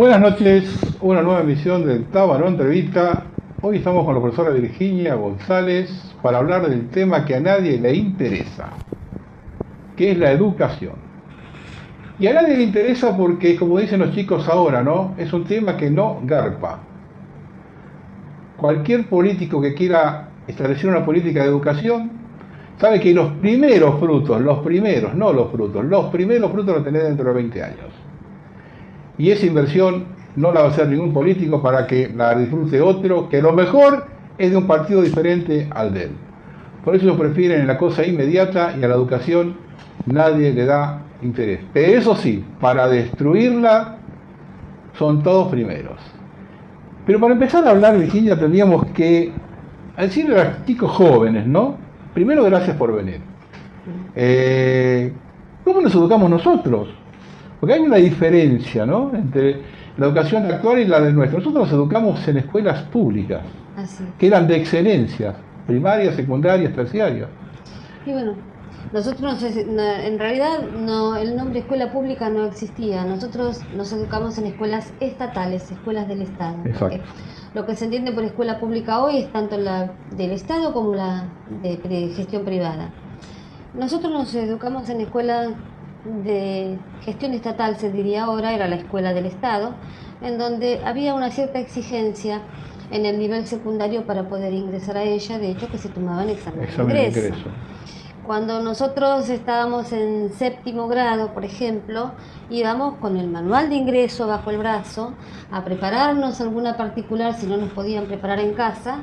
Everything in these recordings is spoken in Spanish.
Buenas noches, una nueva emisión del Tábano Entrevista. Hoy estamos con la profesora Virginia González para hablar del tema que a nadie le interesa, que es la educación. Y a nadie le interesa porque, como dicen los chicos ahora, ¿no? Es un tema que no garpa. Cualquier político que quiera establecer una política de educación sabe que los primeros frutos los primeros frutos los tenés dentro de 20 años. Y esa inversión no la va a hacer ningún político para que la disfrute otro, que lo mejor es de un partido diferente al de él. Por eso ellos prefieren la cosa inmediata y a la educación nadie le da interés. Pero eso sí, para destruirla son todos primeros. Pero para empezar a hablar, Virginia, tendríamos que decirle a los chicos jóvenes, ¿no? Primero, gracias por venir. ¿Cómo nos educamos nosotros? Porque hay una diferencia, ¿no?, entre la educación actual y la de nuestra. Nosotros nos educamos en escuelas públicas, que eran de excelencia, primarias, secundarias, terciarias. Y bueno, nosotros en realidad el nombre escuela pública no existía. Nosotros nos educamos en escuelas estatales, escuelas del Estado. Exacto. Lo que se entiende por escuela pública hoy es tanto la del Estado como la de gestión privada. Nosotros nos educamos en escuelas de gestión estatal, se diría ahora, era la escuela del Estado, en donde había una cierta exigencia en el nivel secundario para poder ingresar a ella, de hecho que se tomaban exámenes de ingreso. Cuando nosotros estábamos en séptimo grado, por ejemplo, íbamos con el manual de ingreso bajo el brazo a prepararnos alguna particular si no nos podían preparar en casa,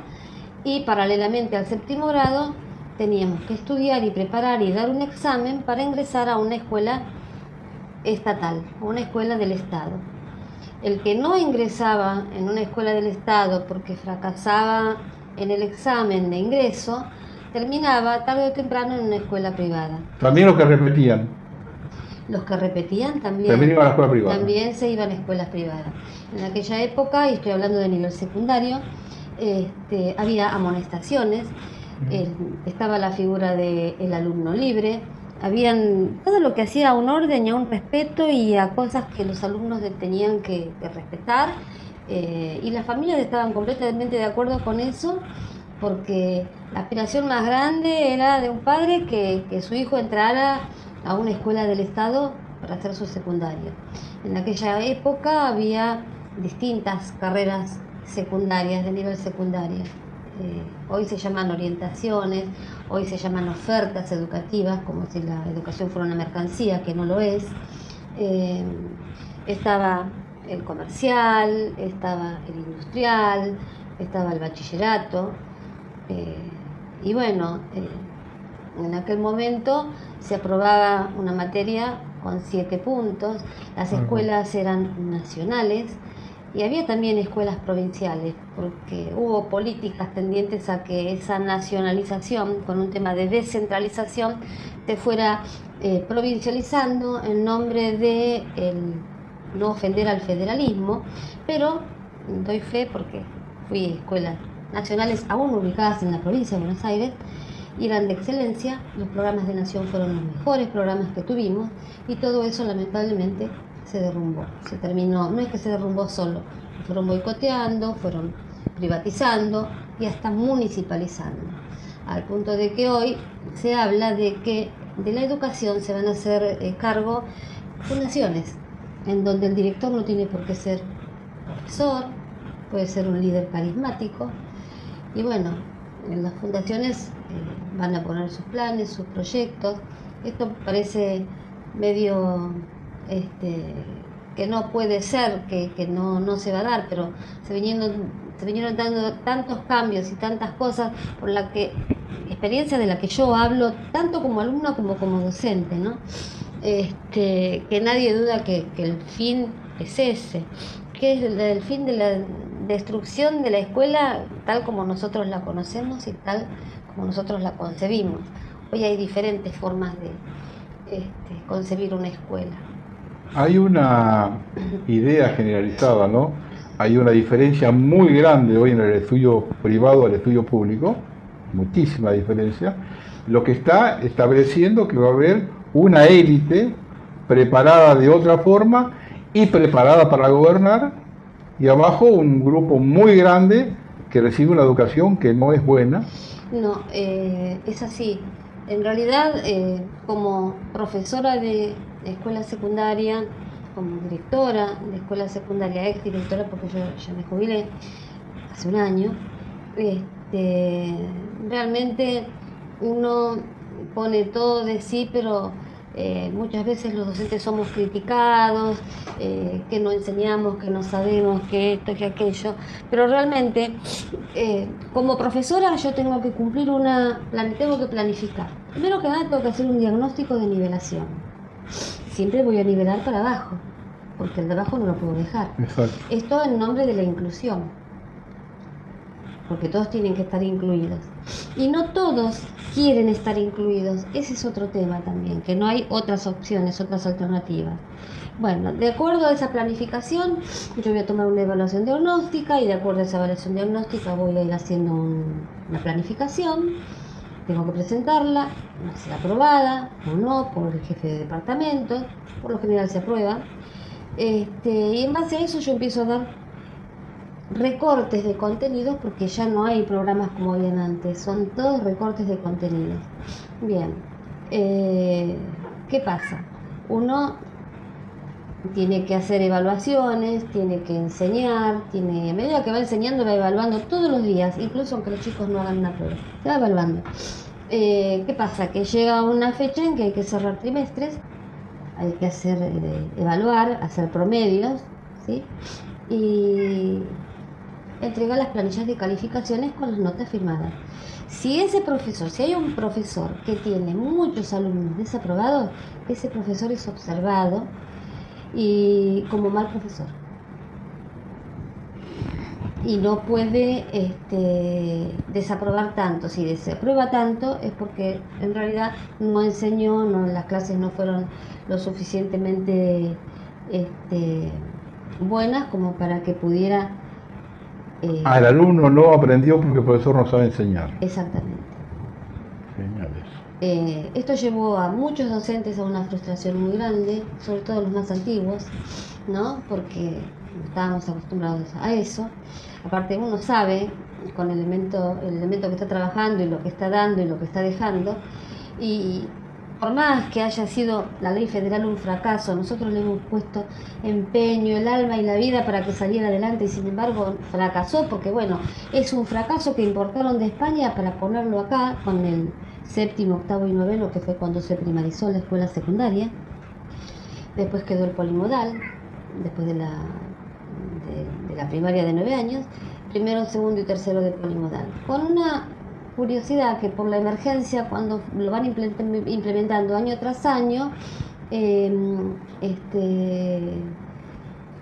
y paralelamente al séptimo grado teníamos que estudiar y preparar y dar un examen para ingresar a una escuela estatal, una escuela del Estado. El que no ingresaba en una escuela del Estado porque fracasaba en el examen de ingreso, terminaba tarde o temprano en una escuela privada. También los que repetían. Los que repetían también iban a la escuela privada. También se iban a escuelas privadas. En aquella época, y estoy hablando de nivel secundario, había amonestaciones. Estaba la figura del alumno libre, habían todo lo que hacía a un orden y a un respeto y a cosas que los alumnos tenían que respetar, y las familias estaban completamente de acuerdo con eso, porque la aspiración más grande era de un padre que su hijo entrara a una escuela del Estado para hacer su secundario. En aquella época había distintas carreras secundarias, de nivel secundario. Hoy se llaman orientaciones, hoy se llaman ofertas educativas, como si la educación fuera una mercancía, que no lo es. Estaba el comercial, estaba el industrial, estaba el bachillerato, y bueno, en aquel momento se aprobaba una materia con 7 puntos, las escuelas eran nacionales. Y había también escuelas provinciales, porque hubo políticas tendientes a que esa nacionalización, con un tema de descentralización, se fuera provincializando en nombre de no ofender al federalismo. Pero doy fe porque fui a escuelas nacionales aún ubicadas en la provincia de Buenos Aires y eran de excelencia. Los programas de Nación fueron los mejores programas que tuvimos, y todo eso lamentablemente se derrumbó, se terminó. No es que se derrumbó solo, fueron boicoteando, fueron privatizando y hasta municipalizando, al punto de que hoy se habla de que de la educación se van a hacer cargo fundaciones, en donde el director no tiene por qué ser profesor, puede ser un líder carismático, y bueno, en las fundaciones van a poner sus planes, sus proyectos. Esto parece medio que no puede ser, que no se va a dar, pero se vinieron dando tantos cambios y tantas cosas por la que, experiencia de la que yo hablo tanto como alumna como docente, ¿no? Que nadie duda que el fin es ese, que es el fin de la destrucción de la escuela tal como nosotros la conocemos y tal como nosotros la concebimos. Hoy hay diferentes formas de concebir una escuela. Hay una idea generalizada, ¿no? Hay una diferencia muy grande hoy en el estudio privado al estudio público, muchísima diferencia, lo que está estableciendo que va a haber una élite preparada de otra forma y preparada para gobernar, y abajo un grupo muy grande que recibe una educación que no es buena. No, es así. En realidad, como profesora de escuela secundaria, como directora de escuela secundaria, ex directora, porque yo ya me jubilé hace un año, realmente uno pone todo de sí, pero muchas veces los docentes somos criticados, que no enseñamos, que no sabemos, que esto, que aquello, pero realmente como profesora yo tengo que cumplir tengo que planificar. Primero que nada tengo que hacer un diagnóstico de nivelación. Siempre voy a nivelar para abajo, porque el de abajo no lo puedo dejar. Exacto. Esto en nombre de la inclusión, porque todos tienen que estar incluidos. Y no todos quieren estar incluidos. Ese es otro tema también, que no hay otras opciones, otras alternativas. Bueno, de acuerdo a esa planificación, yo voy a tomar una evaluación diagnóstica y de acuerdo a esa evaluación diagnóstica voy a ir haciendo una planificación. Tengo que presentarla, va a ser aprobada o no por el jefe de departamento, por lo general se aprueba. Y en base a eso yo empiezo a dar recortes de contenidos porque ya no hay programas como habían antes, son todos recortes de contenidos. Bien, ¿qué pasa? Uno tiene que hacer evaluaciones, tiene que enseñar, a medida que va enseñando va evaluando todos los días, incluso aunque los chicos no hagan una prueba, se va evaluando. ¿Qué pasa? Que llega una fecha en que hay que cerrar trimestres, hay que evaluar, hacer promedios, ¿sí? Y entregar las planillas de calificaciones con las notas firmadas. Si hay un profesor que tiene muchos alumnos desaprobados, ese profesor es observado y como mal profesor. Y no puede desaprobar tanto. Si desaprueba tanto es porque en realidad no enseñó, las clases no fueron lo suficientemente buenas como para que pudiera... El alumno no aprendió porque el profesor no sabe enseñar. Exactamente. Señales. Esto llevó a muchos docentes a una frustración muy grande, sobre todo los más antiguos, ¿no? Porque estábamos acostumbrados a eso. Aparte uno sabe con el elemento que está trabajando y lo que está dando y lo que está dejando, y por más que haya sido la ley federal un fracaso, nosotros le hemos puesto empeño, el alma y la vida para que saliera adelante y sin embargo fracasó porque bueno, es un fracaso que importaron de España para ponerlo acá con el séptimo, octavo y noveno, que fue cuando se primarizó la escuela secundaria. Después quedó el polimodal, después de la primaria de 9 años, primero, segundo y tercero de polimodal. Con una curiosidad que por la emergencia, cuando lo van implementando año tras año,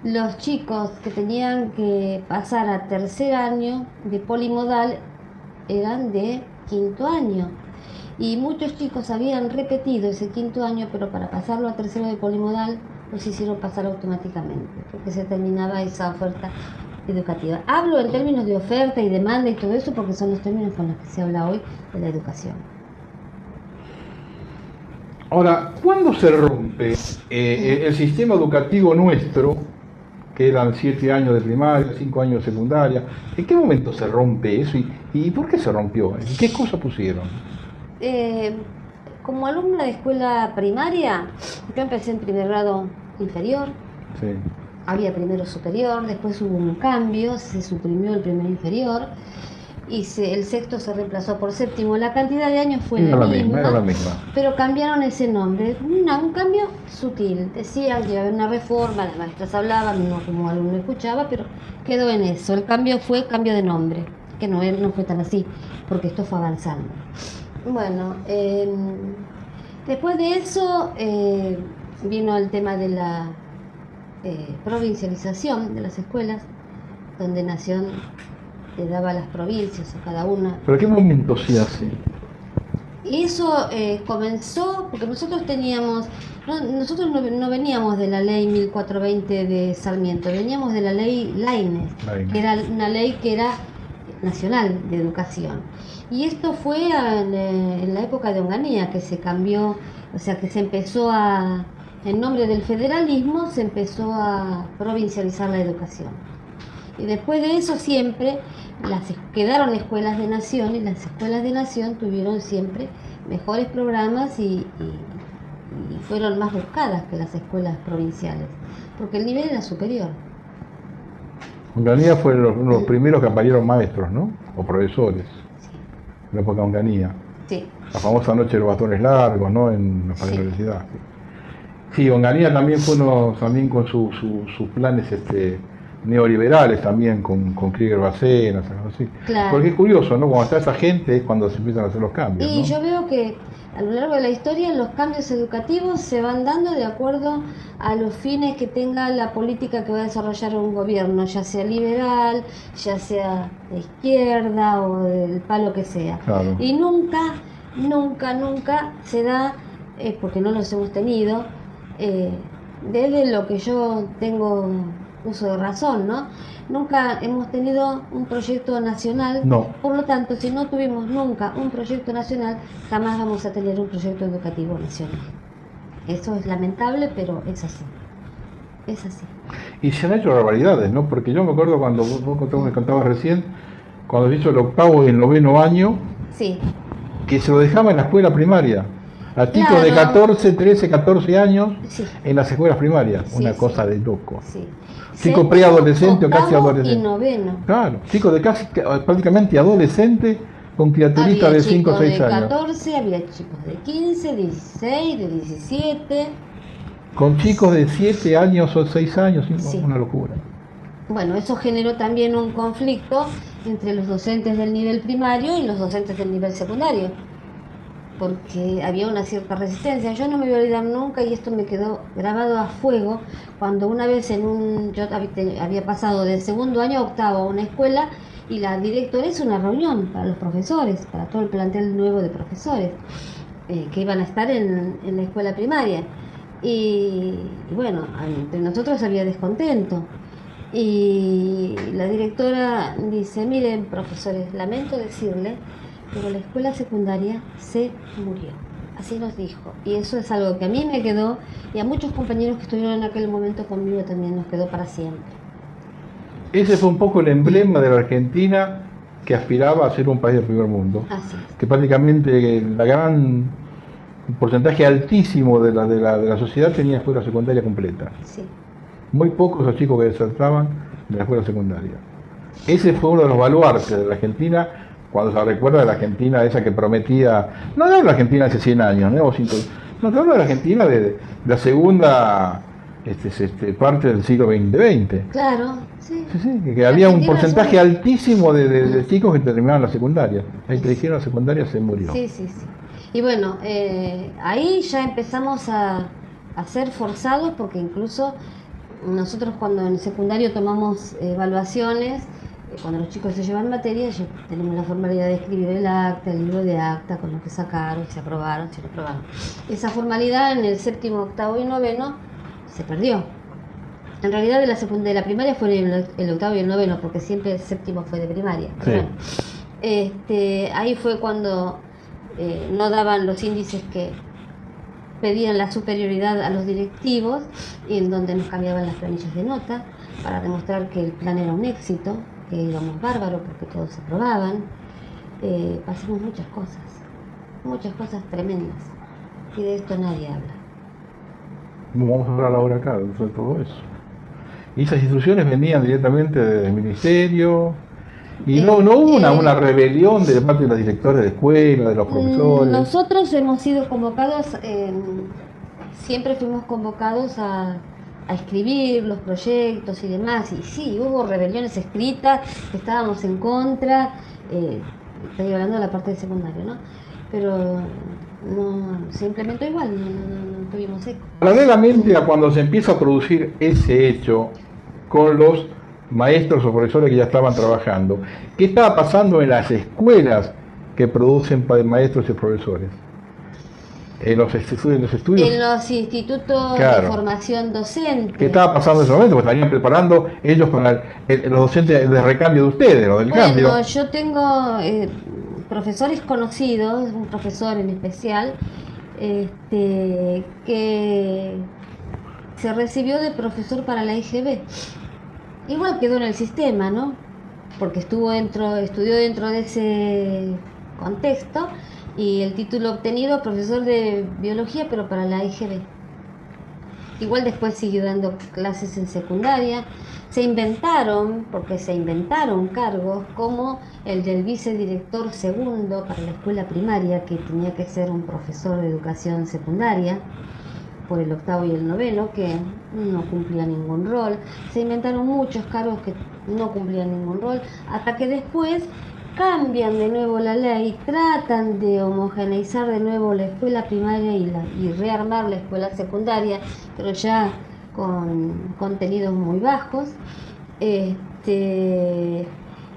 los chicos que tenían que pasar a tercer año de polimodal eran de quinto año. Y muchos chicos habían repetido ese quinto año, pero para pasarlo a tercero de polimodal los hicieron pasar automáticamente, porque se terminaba esa oferta educativa. Hablo en términos de oferta y demanda y todo eso porque son los términos con los que se habla hoy de la educación. Ahora, ¿cuándo se rompe el sistema educativo nuestro, que eran 7 años de primaria, 5 años de secundaria? ¿En qué momento se rompe eso y por qué se rompió? ¿En qué cosa pusieron? Como alumna de escuela primaria, yo empecé en primer grado inferior. Sí. Había primero superior, después hubo un cambio, se suprimió el primer inferior y el sexto se reemplazó por séptimo. La cantidad de años fue la misma, pero cambiaron ese nombre. Un cambio sutil. Decían que iba a haber una reforma, las maestras hablaban, no como alumno escuchaba, pero quedó en eso. El cambio fue cambio de nombre, que no fue tan así, porque esto fue avanzando. Bueno, después de eso vino el tema de la provincialización de las escuelas, donde Nación le daba las provincias a cada una. ¿Pero qué momento se hace? Y eso comenzó porque nosotros no veníamos de la ley 1420 de Sarmiento, veníamos de la ley Laínez, que era una ley que era nacional de educación. Y esto fue en la época de Onganía que se cambió, o sea que se empezó a en nombre del federalismo se empezó a provincializar la educación. Y después de eso siempre quedaron escuelas de nación, y las escuelas de nación tuvieron siempre mejores programas y fueron más buscadas que las escuelas provinciales, porque el nivel era superior. Onganía fue uno de los primeros que aparecieron maestros, ¿no? O profesores, Sí. en la época de Onganía. Sí. La famosa noche de los bastones largos, ¿no? En la Sí. universidad. Sí, Onganía también fue uno, también con sus planes neoliberales también, con Krieger Bacenas, algo así. Claro. Porque es curioso, ¿no? Cuando está esa gente es cuando se empiezan a hacer los cambios, Y ¿no? yo veo que a lo largo de la historia los cambios educativos se van dando de acuerdo a los fines que tenga la política que va a desarrollar un gobierno, ya sea liberal, ya sea de izquierda o del palo que sea. Claro. Y nunca se da, porque no los hemos tenido, desde lo que yo tengo uso de razón, ¿no? Nunca hemos tenido un proyecto nacional, No. por lo tanto, si no tuvimos nunca un proyecto nacional, jamás vamos a tener un proyecto educativo nacional. Eso es lamentable, pero es así. Es así. Y se han hecho barbaridades, ¿no? Porque yo me acuerdo cuando vos me contabas recién, cuando se hizo el 8º y el 9º año, Sí, que se lo dejaba en la escuela primaria. A chicos Claro. de 14, 13, 14 años sí, en las escuelas primarias. Sí, Una sí. cosa de loco. sí. Chico preadolescente o casi octavo adolescente. y noveno. Claro, chicos de casi prácticamente adolescente con criaturitas Había de 5 o chicos 6 de años. 14, había chicos de 15, 16, de 17. Con chicos de 7 años o 6 años, Sí. una locura. Bueno, eso generó también un conflicto entre los docentes del nivel primario y los docentes del nivel secundario, porque había una cierta resistencia. Yo no me voy a olvidar nunca, y esto me quedó grabado a fuego, cuando una vez yo había pasado de segundo año a octavo a una escuela, y la directora hizo una reunión para los profesores, para todo el plantel nuevo de profesores que iban a estar en la escuela primaria. Y bueno, entre nosotros había descontento. Y la directora dice: miren, profesores, lamento decirle, pero la escuela secundaria se murió. Así nos dijo. Y eso es algo que a mí me quedó, y a muchos compañeros que estuvieron en aquel momento conmigo también nos quedó para siempre. Ese fue un poco el emblema de la Argentina, que aspiraba a ser un país del primer mundo. Así es. Que prácticamente un porcentaje altísimo de la sociedad tenía escuela secundaria completa. Sí. Muy pocos los chicos que desertaban de la escuela secundaria. Ese fue uno de los baluartes de la Argentina, cuando se recuerda de la Argentina esa que prometía, no de la Argentina hace 100 años, ¿no? No, te hablo de la Argentina de la segunda parte del siglo XX. Claro, sí. Sí, que había un Argentina porcentaje es altísimo de chicos que terminaban la secundaria. Ahí que dijeron la secundaria se murió. Sí. Y bueno, ahí ya empezamos a ser forzados, porque incluso nosotros cuando en el secundario tomamos evaluaciones, cuando los chicos se llevan materias, ya tenemos la formalidad de escribir el acta, el libro de acta, con lo que sacaron, si aprobaron, si no aprobaron. Esa formalidad en el séptimo, octavo y noveno se perdió. En realidad de la primaria fue el octavo y el noveno, porque siempre el séptimo fue de primaria. Sí. Bueno, ahí fue cuando no daban los índices que pedían la superioridad a los directivos, y en donde nos cambiaban las planillas de nota para demostrar que el plan era un éxito, que íbamos bárbaro porque todos aprobaban. Pasamos muchas cosas tremendas, y de esto nadie habla. Vamos a hablar ahora acá de todo eso. Y esas instrucciones venían directamente del ministerio. Y no hubo una rebelión de parte de los directores de escuela, de los profesores. Nosotros hemos sido convocados, siempre fuimos convocados a escribir los proyectos y demás. Y sí, hubo rebeliones escritas, que estábamos en contra. Estoy hablando de la parte de secundario, ¿no? Pero no, se implementó igual, no tuvimos eco. Paralelamente a cuando se empieza a producir ese hecho con los maestros o profesores que ya estaban trabajando, ¿qué estaba pasando en las escuelas que producen maestros y profesores? En los estudios. En los institutos Claro. de formación docente. ¿Qué estaba pasando en ese momento? Porque estarían preparando ellos para los docentes de recambio de ustedes, los del cambio. Bueno, yo tengo profesores conocidos, un profesor en especial, que se recibió de profesor para la IGB. Igual quedó en el sistema, ¿no? Porque estudió dentro de ese contexto, y el título obtenido, profesor de biología, pero para la IGB. Igual después siguió dando clases en secundaria. Se inventaron cargos como el del vicedirector segundo para la escuela primaria, que tenía que ser un profesor de educación secundaria, por el octavo y el noveno, que no cumplía ningún rol. Se inventaron muchos cargos que no cumplían ningún rol, hasta que después cambian de nuevo la ley, tratan de homogeneizar de nuevo la escuela primaria y rearmar la escuela secundaria, pero ya con contenidos muy bajos.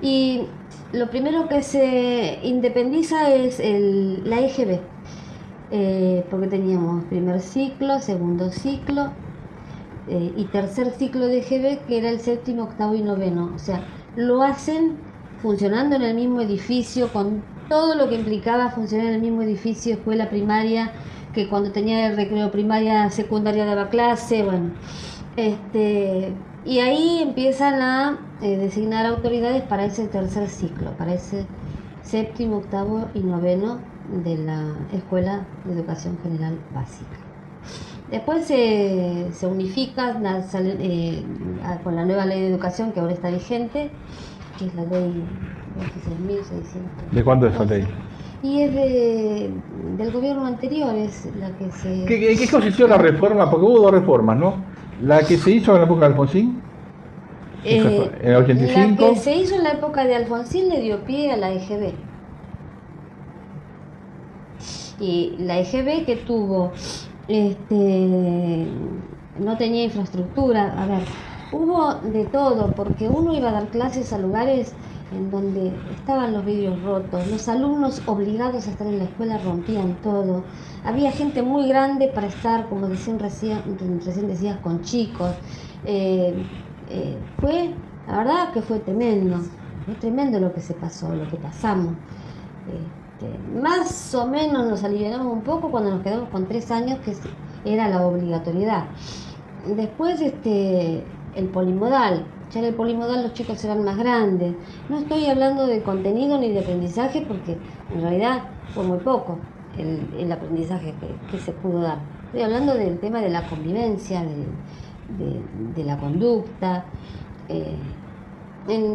Y lo primero que se independiza es la EGB, porque teníamos primer ciclo, segundo ciclo y tercer ciclo de EGB, que era el séptimo, octavo y noveno. O sea, lo hacen funcionando en el mismo edificio, con todo lo que implicaba funcionar en el mismo edificio, escuela primaria, que cuando tenía el recreo primaria, secundaria daba clase, bueno. Y ahí empiezan a designar autoridades para ese tercer ciclo, para ese séptimo, octavo y noveno de la Escuela de Educación General Básica. Después se unifica con la nueva ley de educación que ahora está vigente, que es la ley 26.600. ¿De cuándo es esa ley? Y es del gobierno anterior, es la que se... ¿En qué consistió la reforma? Porque hubo dos reformas, ¿no? La que se hizo en la época de Alfonsín, en el 85. La que se hizo en la época de Alfonsín le dio pie a la EGB. Y la EGB que tuvo, no tenía infraestructura. A ver, hubo de todo, porque uno iba a dar clases a lugares en donde estaban los vidrios rotos, los alumnos obligados a estar en la escuela rompían todo, había gente muy grande para estar, como recién decías, con chicos. La verdad que fue tremendo lo que se pasó, lo que pasamos. Más o menos nos aliviamos un poco cuando nos quedamos con 3 años, que era la obligatoriedad. Después el polimodal. Ya en el polimodal los chicos eran más grandes. No estoy hablando de contenido ni de aprendizaje, porque en realidad fue muy poco el aprendizaje que se pudo dar. Estoy hablando del tema de la convivencia, de la conducta.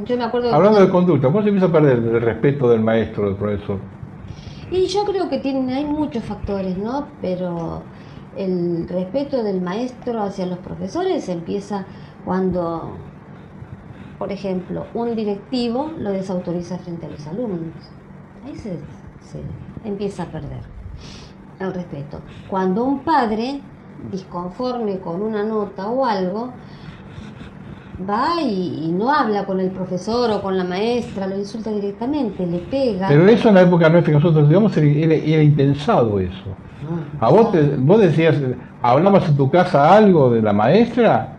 Yo me acuerdo hablando de conducta, ¿cómo se empieza a perder el respeto del maestro, del profesor? Y yo creo que hay muchos factores, ¿no? Pero el respeto del maestro hacia los profesores empieza cuando, por ejemplo, un directivo lo desautoriza frente a los alumnos. Ahí se empieza a perder el respeto. Cuando un padre, disconforme con una nota o algo, va y no habla con el profesor o con la maestra, lo insulta directamente, le pega. Pero eso en la época nuestra que nosotros estudiamos era impensado eso. ¿A vos decías, hablabas en tu casa algo de la maestra?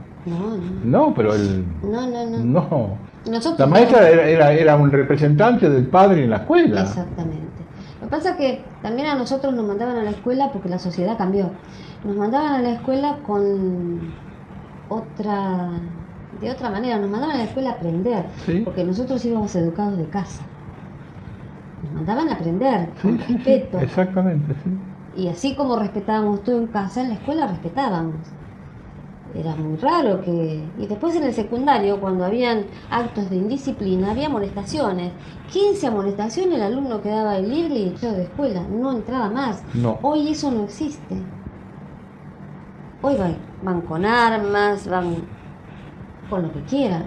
No, pero no. La maestra era un representante del padre en la escuela. Exactamente. Lo que pasa es que también a nosotros nos mandaban a la escuela porque la sociedad cambió. Nos mandaban a la escuela de otra manera, nos mandaban a la escuela a aprender, ¿sí? Porque nosotros íbamos educados de casa. Nos mandaban a aprender, con respeto. Sí, exactamente, sí. Y así como respetábamos todo en casa, en la escuela respetábamos. Era muy raro que... Y después en el secundario, cuando habían actos de indisciplina, había amonestaciones. 15 amonestaciones, el alumno quedaba libre y echado de escuela, no entraba más. No. Hoy eso no existe. Hoy van con armas, van con lo que quieran,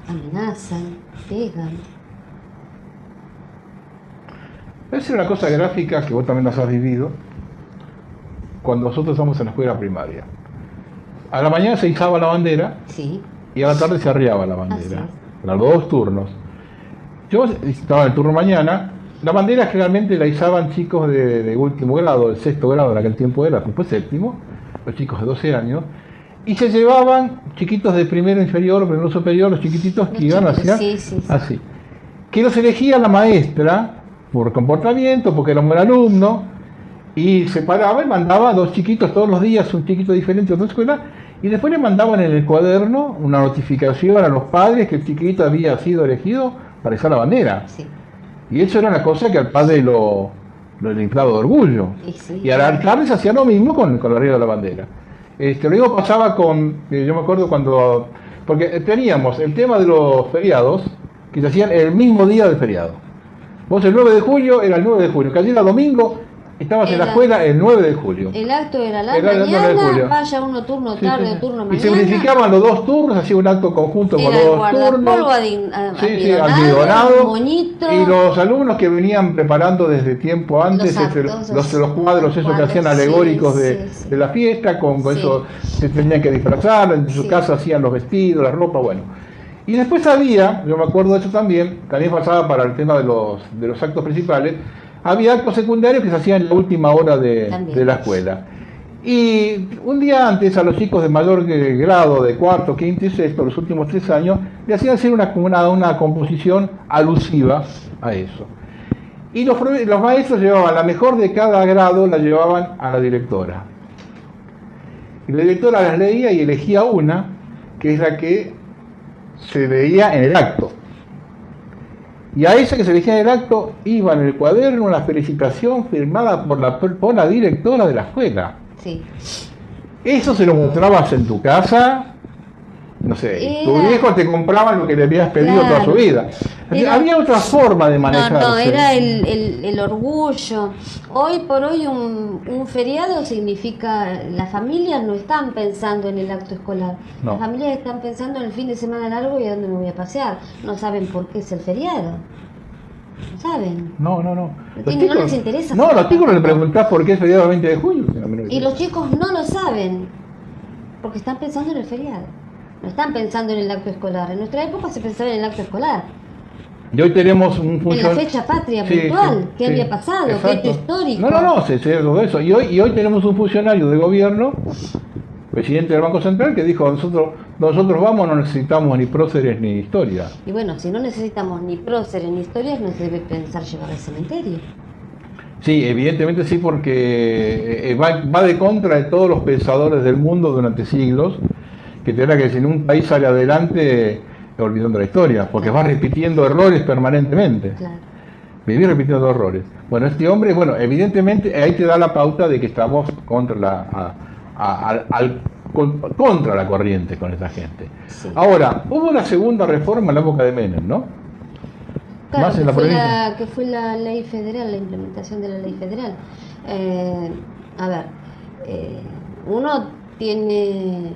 amenazan, pegan. Es una cosa gráfica que vos también las has vivido cuando nosotros estamos en la escuela primaria. A la mañana se izaba la bandera, sí, y a la tarde se arriaba la bandera. Eran los 2 turnos. Yo estaba en el turno mañana. La bandera generalmente la izaban chicos de último grado, el 6º grado en aquel tiempo era, después 7º, los chicos de 12 años. Y se llevaban chiquitos de primero inferior, primero superior, los chiquititos que iban hacia así. Que los elegía la maestra por comportamiento, porque era un buen alumno, Y separaba y mandaba a 2 chiquitos todos los días, un chiquito diferente a otra escuela, y después le mandaban en el cuaderno una notificación a los padres que el chiquito había sido elegido para izar la bandera. Sí. Y eso era una cosa que al padre lo inflaba de orgullo. Sí. Y al alcalde se hacía lo mismo con la arriba de la bandera. Lo mismo pasaba con, yo me acuerdo cuando, porque teníamos el tema de los feriados, que se hacían el mismo día del feriado. Vos el 9 de julio era el 9 de julio, cayera domingo, estabas en la escuela el 9 de julio. El acto era la Era el 9 de mañana, julio. vaya uno turno tarde o turno mañana. Y se unificaban los 2 turnos, hacía un acto conjunto con Era los el 2 guardapolvo turnos. almidonado, moñito. Y los alumnos que venían preparando desde tiempo antes los cuadros, esos que hacían alegóricos de la fiesta, con eso se tenían que disfrazar, en su casa hacían los vestidos, la ropa, bueno. Y después había, yo me acuerdo de eso también pasaba para el tema de los actos principales, había actos secundarios que se hacían en la última hora de la escuela. Y un día antes a los chicos de mayor grado, de cuarto, quinto y sexto, los últimos 3 años, le hacían hacer una composición alusiva a eso. Y los maestros llevaban la mejor de cada grado, la llevaban a la directora. Y la directora las leía y elegía una, que es la que se veía en el acto. Y a esa que se elegía en el acto iba en el cuaderno una felicitación firmada por la directora de la escuela. Sí. Eso se lo mostrabas en tu casa, no sé, tu viejo te compraba lo que le habías pedido toda su vida. Había otra forma de manejarse. No, era el orgullo. Hoy por hoy un feriado significa, las familias no están pensando en el acto escolar. No. Las familias están pensando en el fin de semana largo y a dónde me voy a pasear. No saben por qué es el feriado. No saben. No. No les interesa. No, los chicos no le preguntás por qué es feriado el 20 de julio. Y los chicos no lo saben, porque están pensando en el feriado. No están pensando en el acto escolar. En nuestra época se pensaba en el acto escolar. Y hoy tenemos un funcionario. En la fecha patria puntual, ¿qué había pasado? Exacto. ¿Qué hecho histórico? No, se todo eso. Y hoy tenemos un funcionario de gobierno, presidente del Banco Central, que dijo: nosotros vamos, no necesitamos ni próceres ni historia. Y bueno, si no necesitamos ni próceres ni historias, no se debe pensar llevar al cementerio. Sí, evidentemente sí, porque va de contra de todos los pensadores del mundo durante siglos, que tendrá que si en un país sale adelante olvidando la historia, porque va repitiendo errores permanentemente. Claro. Vivir repitiendo errores. Bueno, este hombre, evidentemente ahí te da la pauta de que estamos contra la corriente con esta gente. Sí. Ahora, hubo una segunda reforma en la época de Menem, ¿no? Claro, Más en la provincia. que fue la ley federal, la implementación de la ley federal. Uno tiene,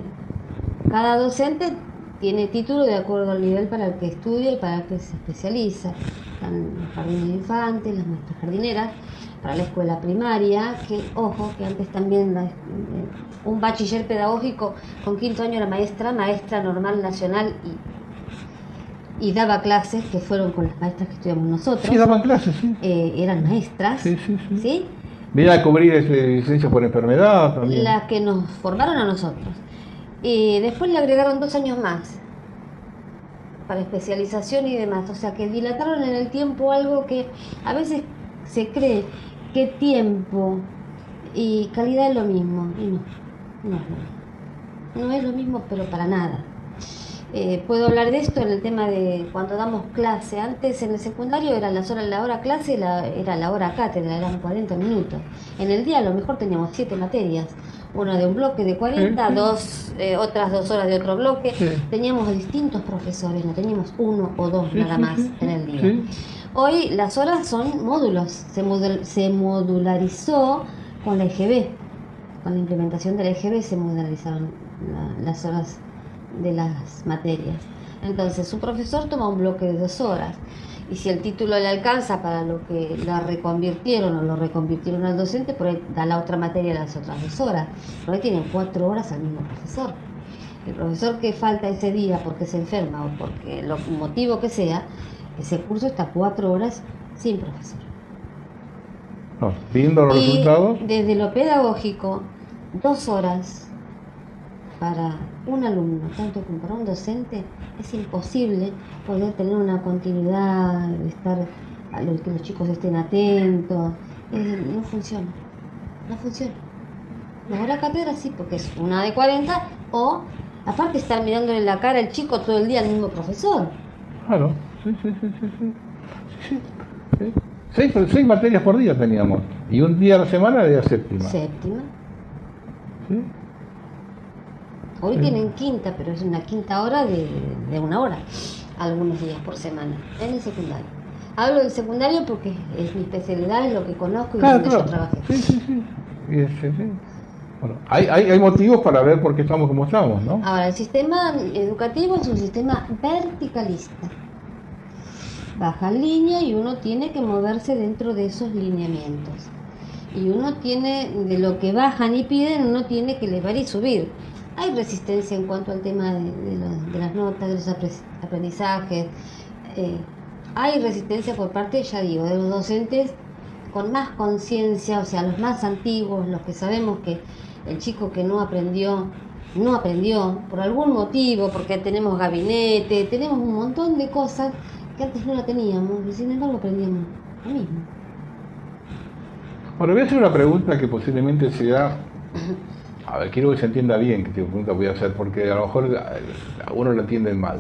cada docente tiene título de acuerdo al nivel para el que estudia y para el que se especializa. Están los jardines de infantes, las maestras jardineras, para la escuela primaria, que ojo, que antes también un bachiller pedagógico con 5º año era maestra normal nacional y daba clases, que fueron con las maestras que estudiamos nosotros. Sí, daban clases, sí. Eran maestras. Sí. Venía a cubrir licencia por enfermedad también. Las que nos formaron a nosotros. Y después le agregaron 2 años más para especialización y demás. O sea que dilataron en el tiempo algo que a veces se cree que tiempo y calidad es lo mismo. Y no es lo mismo. No es lo mismo, pero para nada. Puedo hablar de esto en el tema de cuando damos clase. Antes en el secundario eran la hora clase, era la hora cátedra, eran 40 minutos. En el día a lo mejor teníamos 7 materias, una de un bloque de 40, otras 2 horas de otro bloque. Teníamos distintos profesores, no teníamos 1 o 2 nada más en el día. Hoy las horas son módulos, se modularizó con la EGB, con la implementación de la EGB se modularizaron las horas de las materias. Entonces, un profesor toma un bloque de 2 horas y si el título le alcanza para lo que la reconvirtieron o lo reconvirtieron al docente, por ahí da la otra materia las otras 2 horas. Por ahí tienen 4 horas al mismo profesor. El profesor que falta ese día porque se enferma o porque lo motivo que sea, ese curso está 4 horas sin profesor. Viendo los resultados. Desde lo pedagógico, 2 horas para un alumno, tanto como para un docente, es imposible poder tener una continuidad, estar a que los chicos estén atentos, no funciona. no funciona. La hora cátedra sí, porque es una de 40, o aparte estar mirándole la cara al chico todo el día al mismo profesor. Claro, sí. Seis materias por día teníamos, y un día a la semana era séptima. Séptima. ¿Sí? Hoy Sí. tienen quinta, pero es una quinta hora de una hora, algunos días por semana, en el secundario. Hablo del secundario porque es mi especialidad, es lo que conozco y es donde yo trabajé. Sí. Sí. Bueno, hay motivos para ver por qué estamos como estamos, ¿no? Ahora, el sistema educativo es un sistema verticalista. Baja en línea y uno tiene que moverse dentro de esos lineamientos. Y uno tiene, de lo que bajan y piden, uno tiene que elevar y subir. Hay resistencia en cuanto al tema de las notas, de los aprendizajes. Hay resistencia por parte, ya digo, de los docentes con más conciencia, o sea, los más antiguos, los que sabemos que el chico que no aprendió por algún motivo, porque tenemos gabinete, tenemos un montón de cosas que antes no la teníamos, y sin embargo aprendíamos lo mismo. Bueno, voy a hacer una pregunta que posiblemente sea... A ver, quiero que se entienda bien qué tipo de pregunta voy a hacer, porque a lo mejor algunos la entienden mal.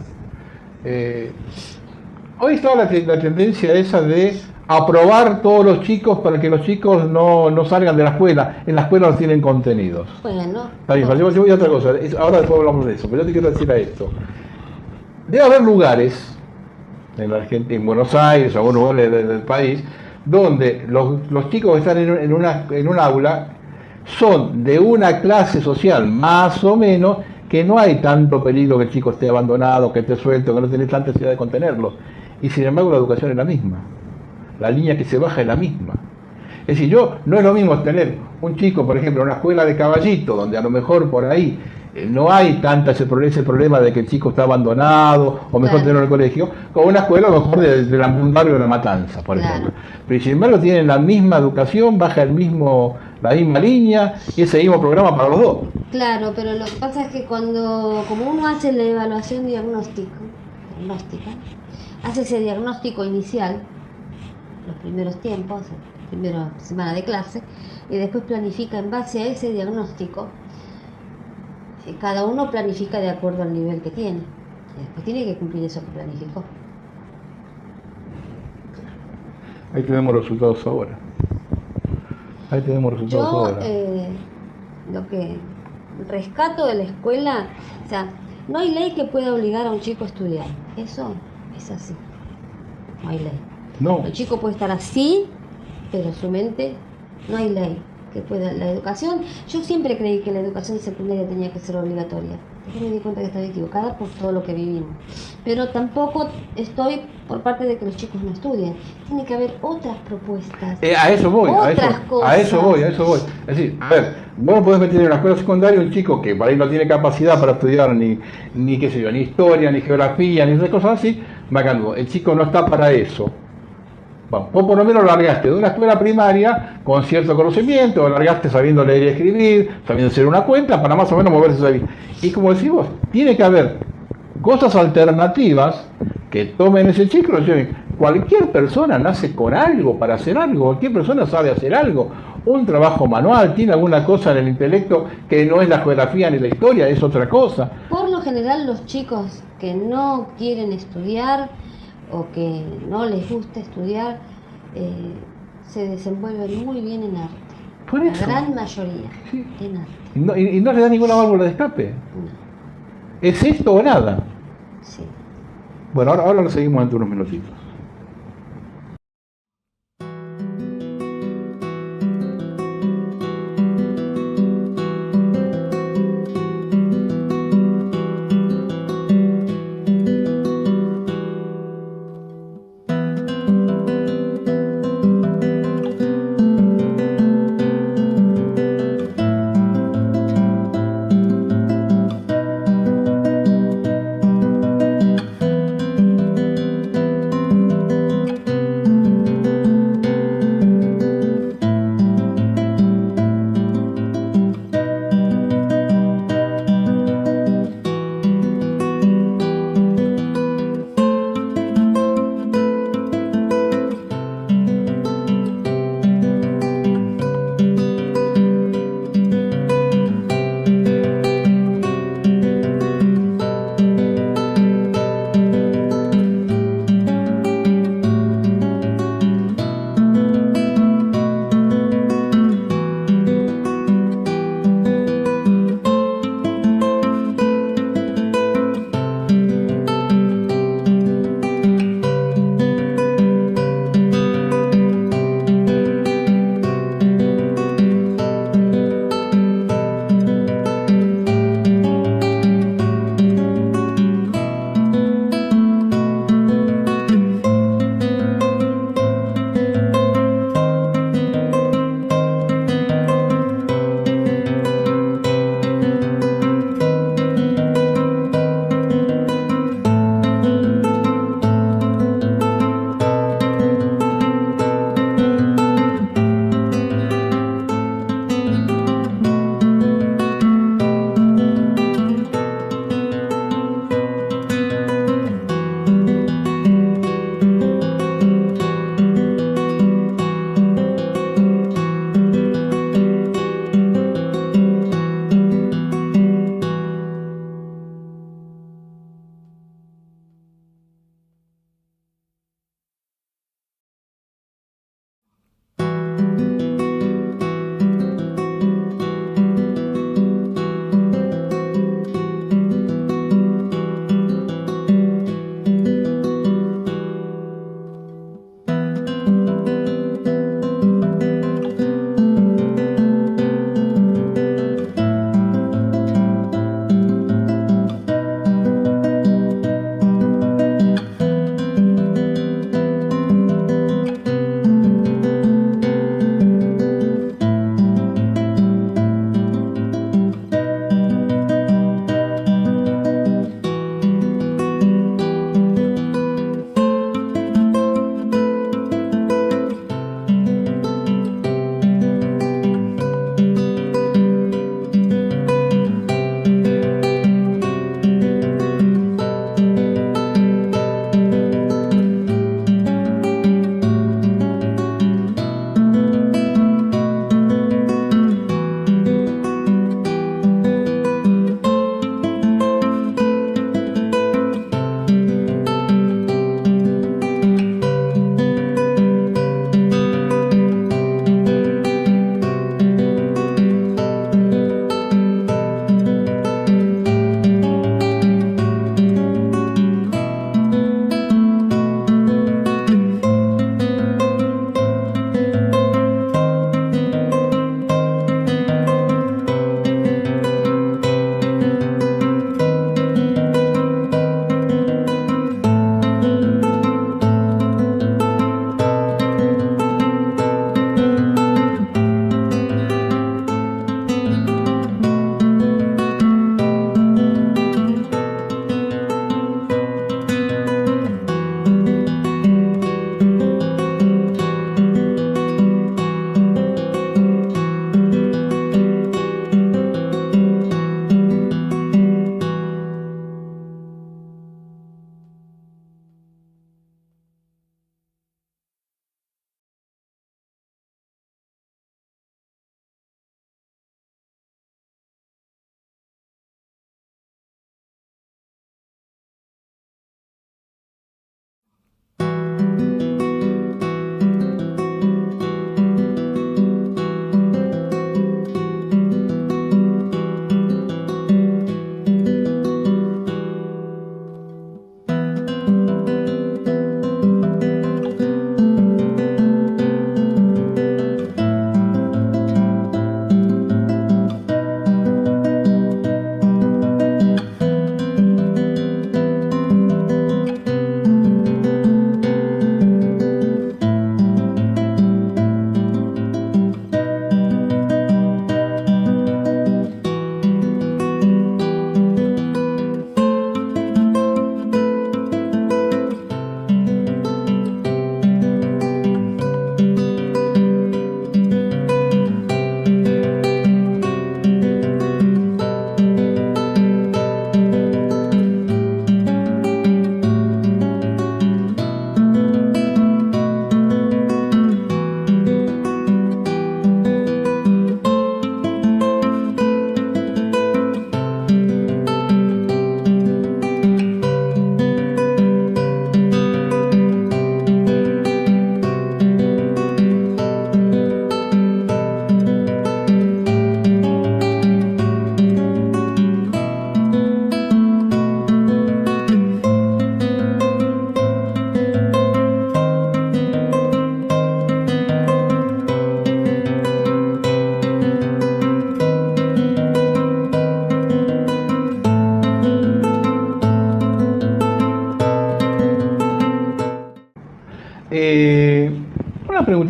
Hoy está la tendencia esa de aprobar todos los chicos para que los chicos no salgan de la escuela. En la escuela no tienen contenidos. Bueno, Está bien, yo voy a otra cosa. Ahora después hablamos de eso, pero yo te quiero decir a esto. Debe haber lugares en la Argentina, en Buenos Aires o algunos lugares del país, donde los chicos que están en un aula son de una clase social más o menos, que no hay tanto peligro que el chico esté abandonado, que esté suelto, que no tenés tanta necesidad de contenerlo. Y sin embargo la educación es la misma. La línea que se baja es la misma. Es decir, no es lo mismo tener un chico, por ejemplo, en una escuela de Caballito, donde a lo mejor por ahí no hay tanta ese problema de que el chico está abandonado, o mejor tenerlo en el colegio, como una escuela a lo mejor de un barrio de La Matanza, por ejemplo. Pero sin embargo tienen la misma educación, baja la misma línea y ese mismo programa para los dos. Claro, pero lo que pasa es que como uno hace la evaluación diagnóstica, hace ese diagnóstico inicial, los primeros tiempos, la primera semana de clase, y después planifica en base a ese diagnóstico. Cada uno planifica de acuerdo al nivel que tiene, y después tiene que cumplir eso que planificó. Ahí tenemos resultados ahora. Yo lo que rescato de la escuela, o sea, no hay ley que pueda obligar a un chico a estudiar. Eso es así. No hay ley. No. El chico puede estar así, pero su mente, no hay ley que pueda. La educación, yo siempre creí que la educación secundaria tenía que ser obligatoria. Después me di cuenta que estaba equivocada por todo lo que vivimos. Pero tampoco estoy por parte de que los chicos no estudien. Tiene que haber otras propuestas. A eso voy. A eso voy. Es decir, a ver, vos no podés meter en la escuela secundaria un chico que por ahí no tiene capacidad para estudiar ni qué sé yo, ni historia, ni geografía, ni esas cosas así. Bacán, el chico no está para eso. Bueno, vos por lo menos lo largaste de una escuela primaria con cierto conocimiento, lo largaste sabiendo leer y escribir, sabiendo hacer una cuenta, para más o menos moverse ahí. Y como decís vos, tiene que haber cosas alternativas que tomen ese chico y lo lleven. Cualquier persona nace con algo para hacer algo, cualquier persona sabe hacer algo, un trabajo manual, tiene alguna cosa en el intelecto que no es la geografía ni la historia, es otra cosa. Por lo general los chicos que no quieren estudiar o que no les gusta estudiar, se desenvuelven muy bien en arte. Por eso. La gran mayoría, sí. En arte. Y no le da ninguna válvula de escape. No. ¿Es esto o nada? Sí. Bueno, ahora lo seguimos dentro de unos minutitos.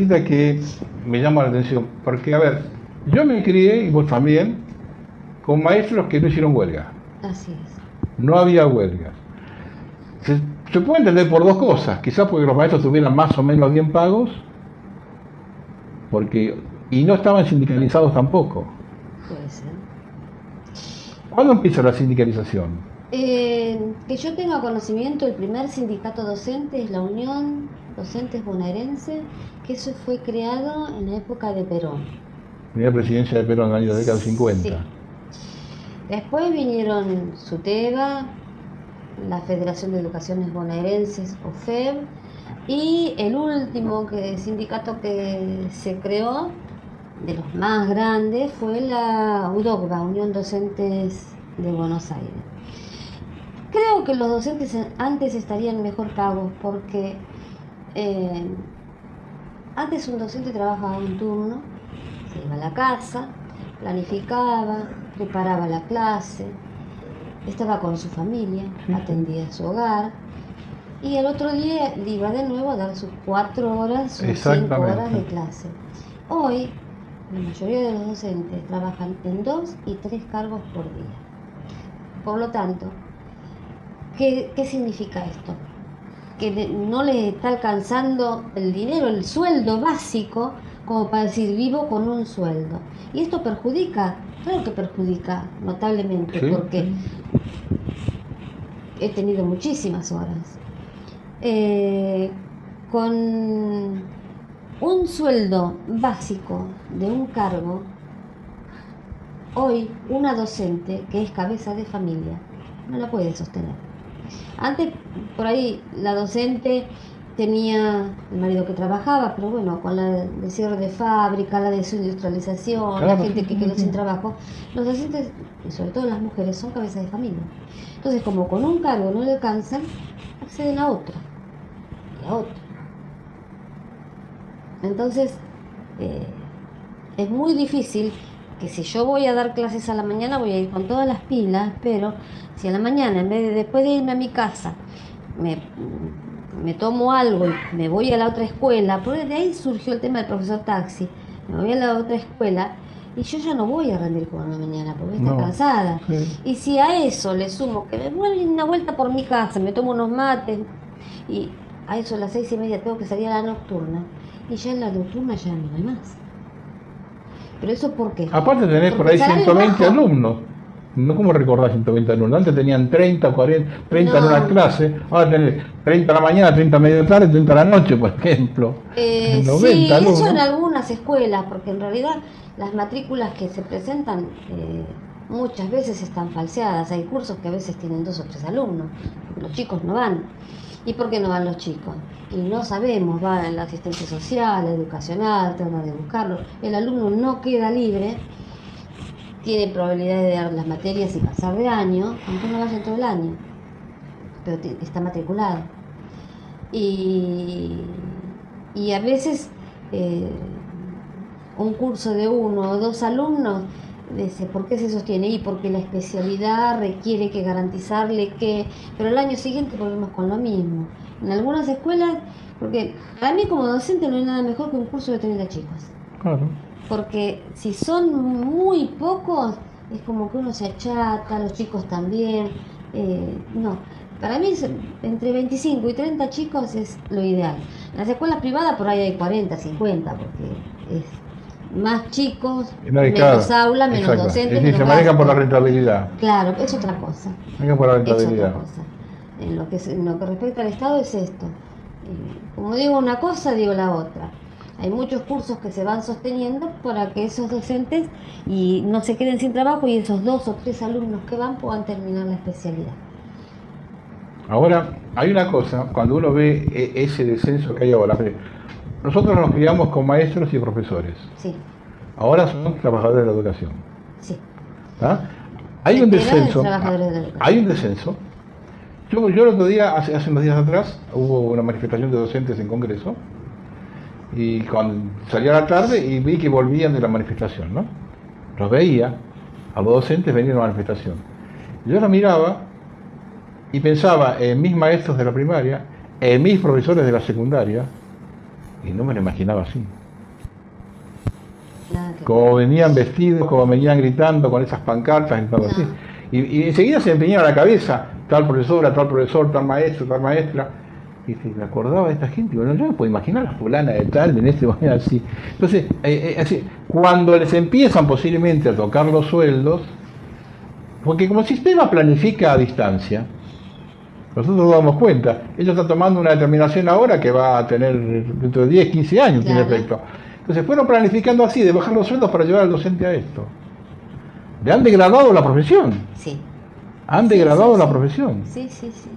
cosita que me llama la atención, porque a ver, yo me crié, y vos también, con maestros que no hicieron huelga. Así es. No había huelgas. Se puede entender por dos cosas, quizás porque los maestros tuvieran más o menos bien pagos, y no estaban sindicalizados tampoco. Puede ser. ¿Cuándo empieza la sindicalización? Que yo tenga conocimiento, el primer sindicato docente es la Unión Docentes Bonaerense, que eso fue creado en la época de Perón. Tenía presidencia de Perón en la década del 50. Sí. Después vinieron SUTEBA, la Federación de Educaciones Bonaerenses, OFEB, y el último sindicato que se creó, de los más grandes, fue la UDOCBA, Unión Docentes de Buenos Aires. Creo que los docentes antes estarían mejor pagos porque antes un docente trabajaba un turno, se iba a la casa, planificaba, preparaba la clase, estaba con su familia, atendía su hogar y el otro día le iba de nuevo a dar sus 4 horas, sus 5 horas de clase. Hoy la mayoría de los docentes trabajan en 2 y 3 cargos por día. Por lo tanto, ¿qué significa esto? Que no les está alcanzando el dinero, el sueldo básico, como para decir vivo con un sueldo. Y esto perjudica, claro que perjudica notablemente, sí, porque he tenido muchísimas horas. Con un sueldo básico de un cargo, hoy una docente que es cabeza de familia no la puede sostener. Antes, por ahí, la docente tenía el marido que trabajaba, pero bueno, con el cierre de fábrica, la desindustrialización, la gente que quedó sin trabajo, los docentes, y sobre todo las mujeres, son cabezas de familia. Entonces, como con un cargo no le alcanzan, acceden a otro, y a otro. Entonces, es muy difícil que si yo voy a dar clases a la mañana voy a ir con todas las pilas, pero si a la mañana, en vez de después de irme a mi casa, me tomo algo y me voy a la otra escuela, porque de ahí surgió el tema del profesor taxi, me voy a la otra escuela y yo ya no voy a rendir como la mañana porque voy a estar cansada. Sí. Y si a eso le sumo que me voy una vuelta por mi casa, me tomo unos mates y a eso a las 6:30 tengo que salir a la nocturna, y ya en la nocturna ya no hay más. ¿Pero eso por qué? Aparte tenés por ahí 120 alumnos. No, ¿cómo recordás 120 alumnos? Antes tenían 30, 40, 30 en una clase, ahora tenés 30 a la mañana, 30 a media tarde, 30 a la noche, por ejemplo. 90 sí, alumnos. Eso en algunas escuelas, porque en realidad las matrículas que se presentan muchas veces están falseadas. Hay cursos que a veces tienen 2 o 3 alumnos, los chicos no van. ¿Y por qué no van los chicos? Y no sabemos, va en la asistencia social, educacional, tratan de buscarlo. El alumno no queda libre, tiene probabilidad de dar las materias y pasar de año, aunque no vaya todo el año, pero está matriculado. Y a veces un curso de 1 o 2 alumnos, ¿por qué se sostiene? Y porque la especialidad requiere que garantizarle que... Pero el año siguiente volvemos con lo mismo. En algunas escuelas, porque para mí como docente no hay nada mejor que un curso de 30 chicos. Claro. Porque si son muy pocos, es como que uno se achata, los chicos también. No, para mí entre 25 y 30 chicos es lo ideal. En las escuelas privadas por ahí hay 40, 50, porque es más chicos, menos aula, menos docentes. Es decir, se manejan por la rentabilidad. Claro, es otra cosa. Por la rentabilidad. Es otra cosa. En lo que respecta al Estado es esto. Como digo una cosa, digo la otra. Hay muchos cursos que se van sosteniendo para que esos docentes no se queden sin trabajo y esos 2 o 3 alumnos que van puedan terminar la especialidad. Ahora, hay una cosa, cuando uno ve ese descenso que hay ahora, nosotros nos criamos con maestros y profesores. Sí. Ahora son trabajadores de la educación. Sí. ¿Ah? Hay un descenso. Hay un descenso. Yo el otro día, hace unos días atrás, hubo una manifestación de docentes en Congreso. Y cuando salía a la tarde y vi que volvían de la manifestación, ¿no? Los veía, a los docentes venir a la manifestación. Yo los miraba y pensaba en mis maestros de la primaria, en mis profesores de la secundaria, Y no me lo imaginaba así. Nada que Como venían vestidos, como venían gritando con esas pancartas, gritando así. Y enseguida se empeñaba la cabeza, tal profesora, tal profesor, tal maestro, tal maestra. Y me acordaba de esta gente, bueno, yo me puedo imaginar la fulana de tal en este momento así. Entonces, así, cuando les empiezan posiblemente a tocar los sueldos, porque como el sistema planifica a distancia, nosotros nos damos cuenta, ellos están tomando una determinación ahora que va a tener dentro de 10, 15 años, tiene efecto. Entonces fueron planificando así, de bajar los sueldos para llevar al docente a esto. Le han degradado la profesión. Sí. Han degradado la profesión. Sí, sí, sí.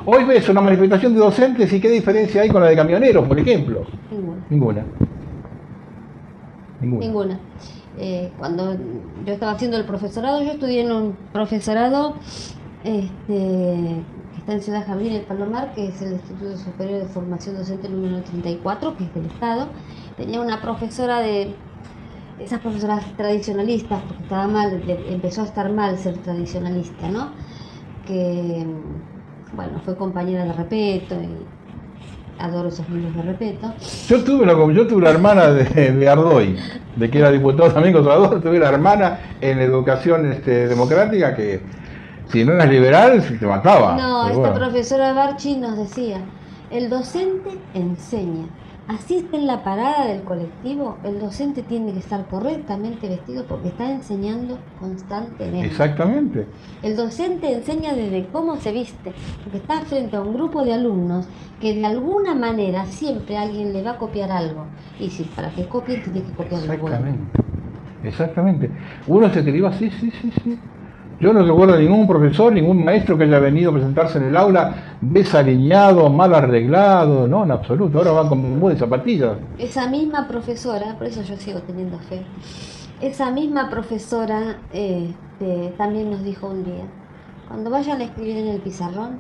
Hoy ves una manifestación de docentes y qué diferencia hay con la de camioneros, por ejemplo. Ninguna. Ninguna. Cuando yo estaba haciendo el profesorado, yo estudié en un profesorado que está en Ciudad Jardín, el Palomar, que es el Instituto Superior de Formación Docente número 34, que es del Estado. Tenía una profesora de esas profesoras tradicionalistas, porque estaba mal, empezó a estar mal ser tradicionalista, ¿no? Que, bueno, fue compañera de Repeto y adoro esos libros de Repeto. Yo tuve la hermana de Ardoy, de que era diputado también conservador, tuve la hermana en educación democrática que si no eras liberal te mataba. No, esta profesora Barchi nos decía, el docente enseña. Asiste en la parada del colectivo, el docente tiene que estar correctamente vestido porque está enseñando constantemente. Exactamente. El docente enseña desde cómo se viste, porque está frente a un grupo de alumnos que de alguna manera siempre alguien le va a copiar algo. Y si para que copien tiene que copiar lo bueno. Exactamente. Uno se te iba así, sí. Yo no recuerdo a ningún profesor, ningún maestro que haya venido a presentarse en el aula desaliñado, mal arreglado, no, en absoluto. Ahora van con muy de zapatillas. Esa misma profesora, por eso yo sigo teniendo fe, esa misma profesora también nos dijo un día, cuando vayan a escribir en el pizarrón,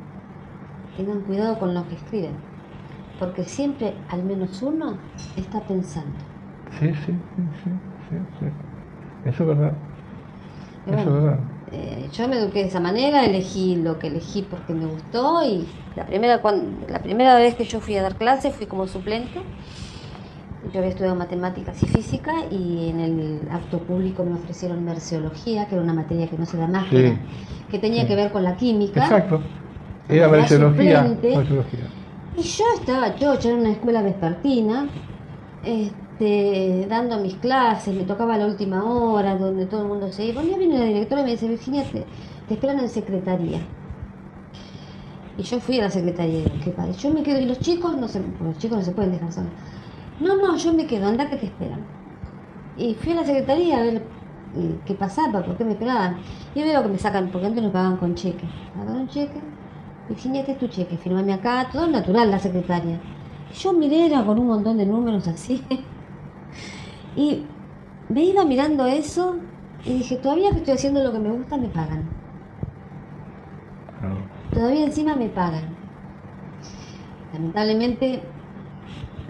tengan cuidado con lo que escriben, porque siempre al menos uno está pensando. Sí. Eso es verdad. Eso es verdad. Yo me eduqué de esa manera, elegí lo que elegí porque me gustó y la primera vez que yo fui a dar clases fui como suplente. Yo había estudiado matemáticas y física y en el acto público me ofrecieron merceología, que era una materia que no se da más, que tenía que ver con la química. Exacto, era merceología. Y yo estaba chocha en una escuela vespertina, dando mis clases, me tocaba la última hora, donde todo el mundo se iba. Un día viene la directora y me dice, Virginia, te esperan en secretaría. Y yo fui a la secretaría y digo, ¿qué padre? Yo me quedo, y los chicos no se pueden dejar solos. No, yo me quedo, anda que te esperan. Y fui a la secretaría a ver qué pasaba, por qué me esperaban. Y veo que me sacan, porque antes me pagaban con cheque. Agarré un cheque, Virginia, este es tu cheque, firmame acá, todo natural la secretaria. Yo miré, era con un montón de números así. Y me iba mirando eso y dije, todavía que estoy haciendo lo que me gusta, me pagan. Todavía encima me pagan. Lamentablemente,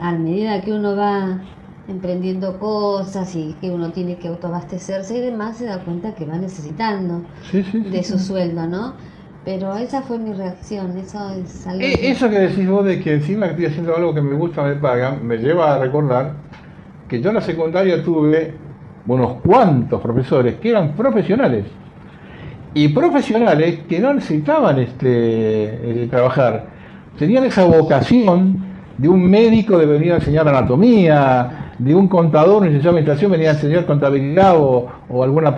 a medida que uno va emprendiendo cosas y que uno tiene que autoabastecerse y demás, se da cuenta que va necesitando de su sueldo, ¿no? Pero esa fue mi reacción, eso es algo... Eso que decís vos de que encima estoy haciendo algo que me gusta, me pagan, me lleva a recordar que yo en la secundaria tuve unos cuantos profesores que eran profesionales y profesionales que no necesitaban trabajar, tenían esa vocación de un médico de venir a enseñar anatomía, de un contador licenciado en administración venir a enseñar contabilidad o alguna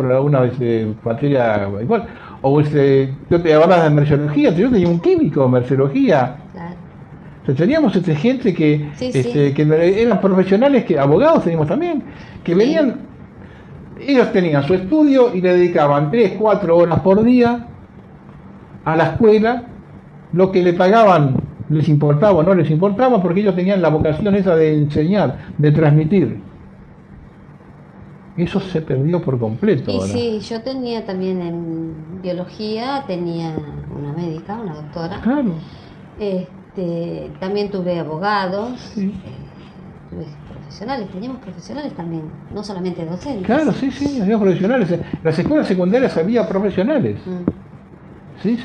materia igual, o yo te hablas de merceología, yo tenía un químico de merceología. Teníamos gente que eran profesionales, que abogados teníamos también, que venían, ellos tenían su estudio y le dedicaban 3, 4 horas por día a la escuela, lo que le pagaban les importaba o no les importaba, porque ellos tenían la vocación esa de enseñar, de transmitir. Eso se perdió por completo. Y ahora. Sí, yo tenía también en biología, tenía una médica, una doctora. Claro. También tuve abogados, Sí. tuve profesionales, teníamos profesionales también, no solamente docentes. Claro, sí, había profesionales. En las escuelas secundarias había profesionales. Sí.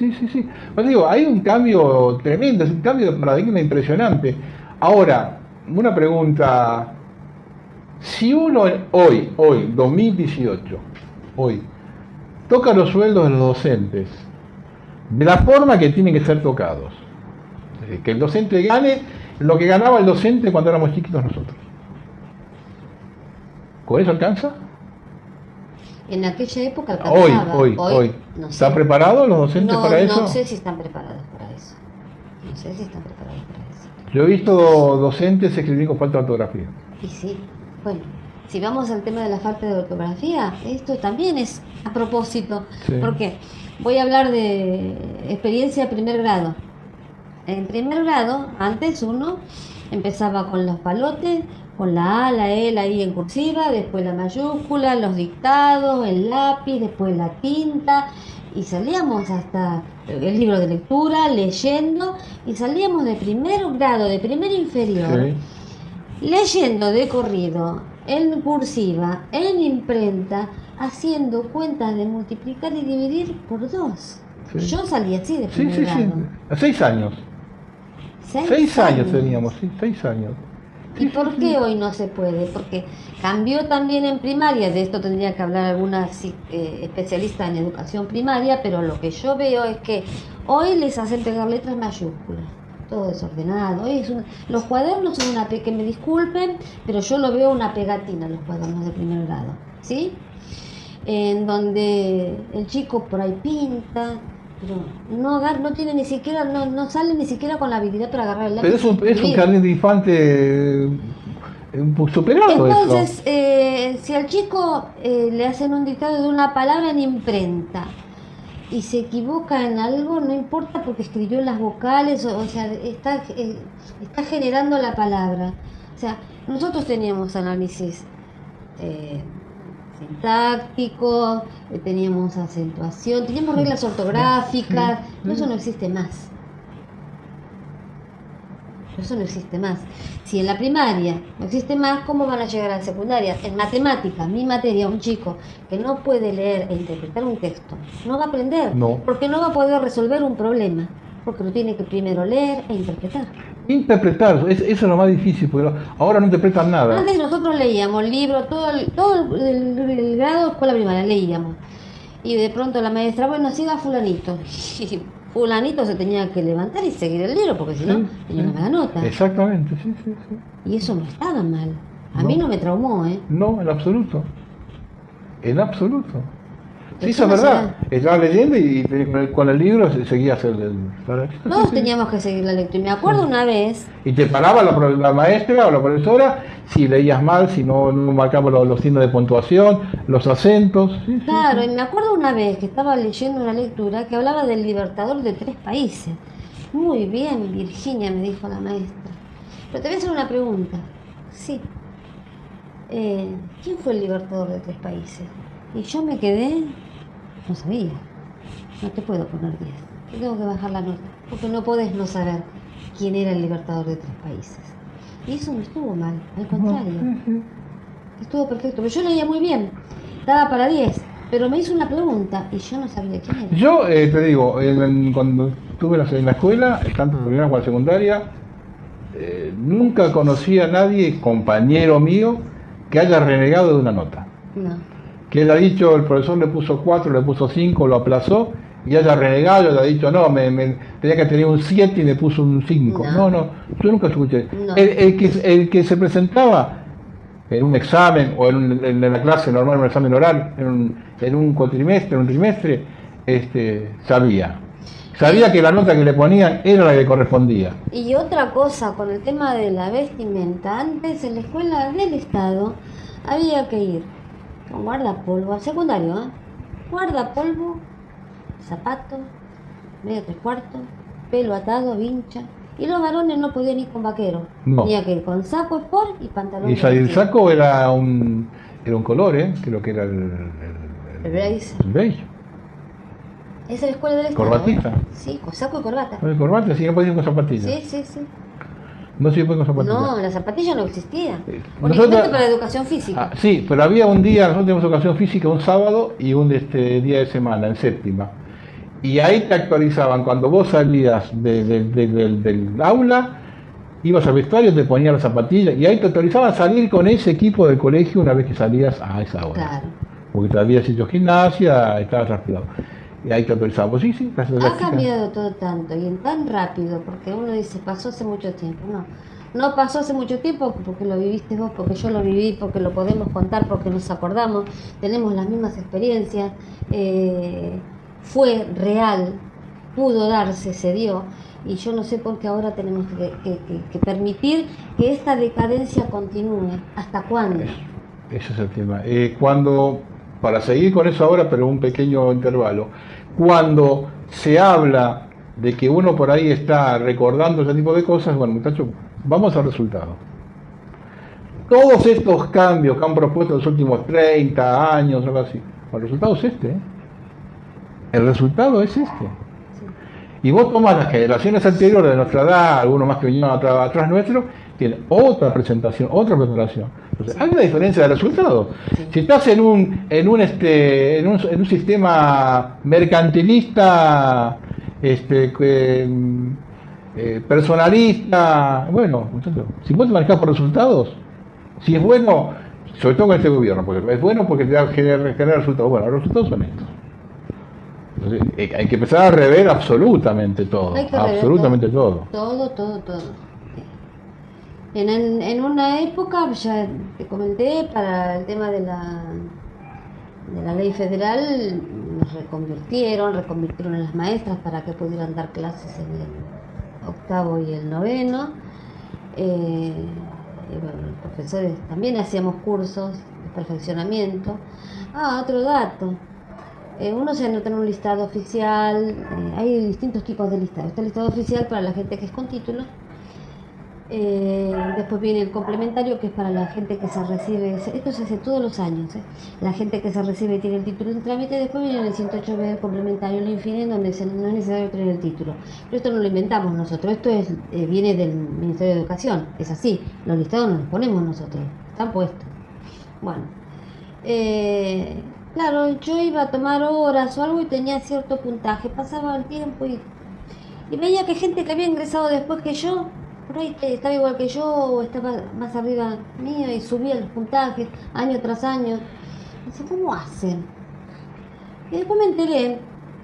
Pues digo, hay un cambio tremendo, es un cambio de paradigma impresionante. Ahora, una pregunta. Si uno hoy, 2018, hoy, toca los sueldos de los docentes de la forma que tienen que ser tocados, es decir, que el docente gane lo que ganaba el docente cuando éramos chiquitos nosotros, ¿con eso alcanza? En aquella época alcanzaba. Hoy. No sé. ¿Están preparados los docentes para eso? No sé si están preparados para eso. No sé si están preparados para eso. Yo he visto docentes escribir con falta de ortografía. Y sí, bueno, si vamos al tema de la falta de ortografía, esto también es a propósito. Sí. Porque voy a hablar de experiencia de primer grado. En primer grado, antes uno empezaba con los palotes, con la A, la E, la I en cursiva, después la mayúscula, los dictados, el lápiz, después la tinta, y salíamos hasta el libro de lectura, leyendo, y salíamos de primer grado, de primer inferior, Sí. leyendo de corrido, en cursiva, en imprenta, haciendo cuentas de multiplicar y dividir por 2. Sí. Yo salí así de Sí, primer sí, grado. A 6 años. 6 años teníamos, sí, 6 años. ¿Y por qué hoy no se puede? Porque cambió también en primaria, de esto tendría que hablar alguna especialista en educación primaria, pero lo que yo veo es que hoy les hacen pegar letras mayúsculas, todo desordenado. Hoy los cuadernos son que me disculpen, pero yo lo veo una pegatina, los cuadernos de primer grado, ¿sí? En donde el chico por ahí pinta, pero no tiene ni siquiera, no sale ni siquiera con la habilidad para agarrar el lápiz. Pero es un jardín de infante superado. Entonces, eso. si al chico le hacen un dictado de una palabra en imprenta y se equivoca en algo, no importa porque escribió las vocales, o sea, está generando la palabra. O sea, nosotros teníamos análisis sintáctico, teníamos acentuación, teníamos reglas ortográficas, eso no existe más. Eso no existe más. Si en la primaria no existe más, ¿cómo van a llegar a la secundaria? En matemáticas, mi materia, un chico que no puede leer e interpretar un texto, no va a aprender, No. porque no va a poder resolver un problema, porque lo tiene que primero leer e interpretar. Interpretar, eso es lo más difícil, porque ahora no interpretan nada. Antes nosotros leíamos libros, todo el grado de escuela primaria leíamos. Y de pronto la maestra, bueno, siga fulanito. Y fulanito se tenía que levantar y seguir el libro, porque si no, tenía una mala nota. Exactamente, sí. Y eso no estaba mal. A No. mí no me traumó, ¿eh? No, en absoluto. En absoluto. Sí, Eso eso es no verdad. Estaba leyendo y con el libro seguías Todos teníamos que seguir la lectura. Y me acuerdo una vez, Y te paraba la maestra o la profesora si leías mal, si no marcaba los signos de puntuación, los acentos. Sí, claro, y me acuerdo una vez que estaba leyendo una lectura que hablaba del libertador de 3 países. Muy bien, Virginia, me dijo la maestra. Pero te voy a hacer una pregunta. Sí. ¿Quién fue el libertador de 3 países? Y yo me quedé, no sabía. No te puedo poner 10. Te tengo que bajar la nota, porque no podés no saber quién era el libertador de 3 países. Y eso no estuvo mal, al contrario. Estuvo perfecto, pero yo leía muy bien. Daba para 10, pero me hizo una pregunta y yo no sabía quién era. Yo te digo, cuando estuve en la escuela, tanto en primera como en la secundaria, nunca conocí a nadie, compañero mío, que haya renegado de una nota. No. Que haya dicho, el profesor le puso 4, le puso 5, lo aplazó, y haya renegado, haya dicho, no, tenía que tener un 7 y me puso un 5. No. No, yo nunca escuché. No. El que se presentaba en un examen o en la clase normal, en un examen oral, en un cuatrimestre, en un trimestre, sabía que la nota que le ponían era la que correspondía. Y otra cosa, con el tema de la vestimenta, antes en la escuela del Estado había que ir con guardapolvo, al secundario, guardapolvo, zapato, medio 3/4, pelo atado, vincha. Y los varones no podían ir con vaquero. No. Tenía que ir con saco sport y pantalón. Y el saco era un color, creo que era el beige. El beige. Esa es la escuela del Estado. ¿Corbatita? Sí, con saco y corbata. ¿No hay corbata? Sí, no podía ir con zapatillas. Sí. No se puede con zapatillas. No, la zapatilla no existía. Nosotros- Únicamente para educación física. Sí, pero había un día, nosotros teníamos educación física un sábado y un día de semana, en séptima. Y ahí te actualizaban, cuando vos salías del aula, ibas al vestuario, te ponían las zapatillas y ahí te autorizaban a salir con ese equipo del colegio una vez que salías a esa hora. Claro. Porque te habías hecho gimnasia, estabas transpirado. Y ahí te autorizaban. Pues sí, Ha cambiado todo tanto y en tan rápido, porque uno dice, pasó hace mucho tiempo. No pasó hace mucho tiempo porque lo viviste vos, porque yo lo viví, porque lo podemos contar, porque nos acordamos, tenemos las mismas experiencias, fue real, pudo darse, se dio, y yo no sé por qué ahora tenemos que permitir que esta decadencia continúe. ¿Hasta cuándo? Ese es el tema. Cuando, para seguir con eso ahora, pero un pequeño intervalo, cuando se habla de que uno por ahí está recordando ese tipo de cosas, bueno, muchachos, vamos al resultado. Todos estos cambios que han propuesto en los últimos 30 años, algo así, el resultado es este. El resultado es este. Sí. Y vos tomás las generaciones anteriores de nuestra edad, algunos más que vinieron atrás nuestro, tienen otra presentación, otra preparación. Entonces, hay una diferencia de resultados. Sí. Si estás en un sistema mercantilista, personalista, bueno, entonces, si vos te manejás por resultados, si es bueno, sobre todo con este gobierno, porque es bueno porque te da genera resultados. Bueno, los resultados son estos. Entonces, hay que empezar a rever absolutamente todo. Absolutamente todo. Todo. En una época, ya te comenté, para el tema de la ley federal, nos reconvirtieron a las maestras para que pudieran dar clases en el octavo y el noveno. Y bueno, los profesores también hacíamos cursos de perfeccionamiento. Otro dato. Uno se anota en un listado oficial, hay distintos tipos de listado. Está el listado oficial para la gente que es con título. Después viene el complementario, que es para la gente que se recibe, esto se hace todos los años, la gente que se recibe tiene el título en trámite. Después viene el 108B, el complementario, el infine, donde no es necesario tener el título. Pero esto no lo inventamos nosotros, esto viene del Ministerio de Educación, es así, los listados no los ponemos nosotros, están puestos. Bueno, claro, yo iba a tomar horas o algo y tenía cierto puntaje, pasaba el tiempo y veía que gente que había ingresado después que yo, por ahí estaba igual que yo o estaba más arriba mío y subía los puntajes año tras año. Dice, ¿cómo hacen? Y después me enteré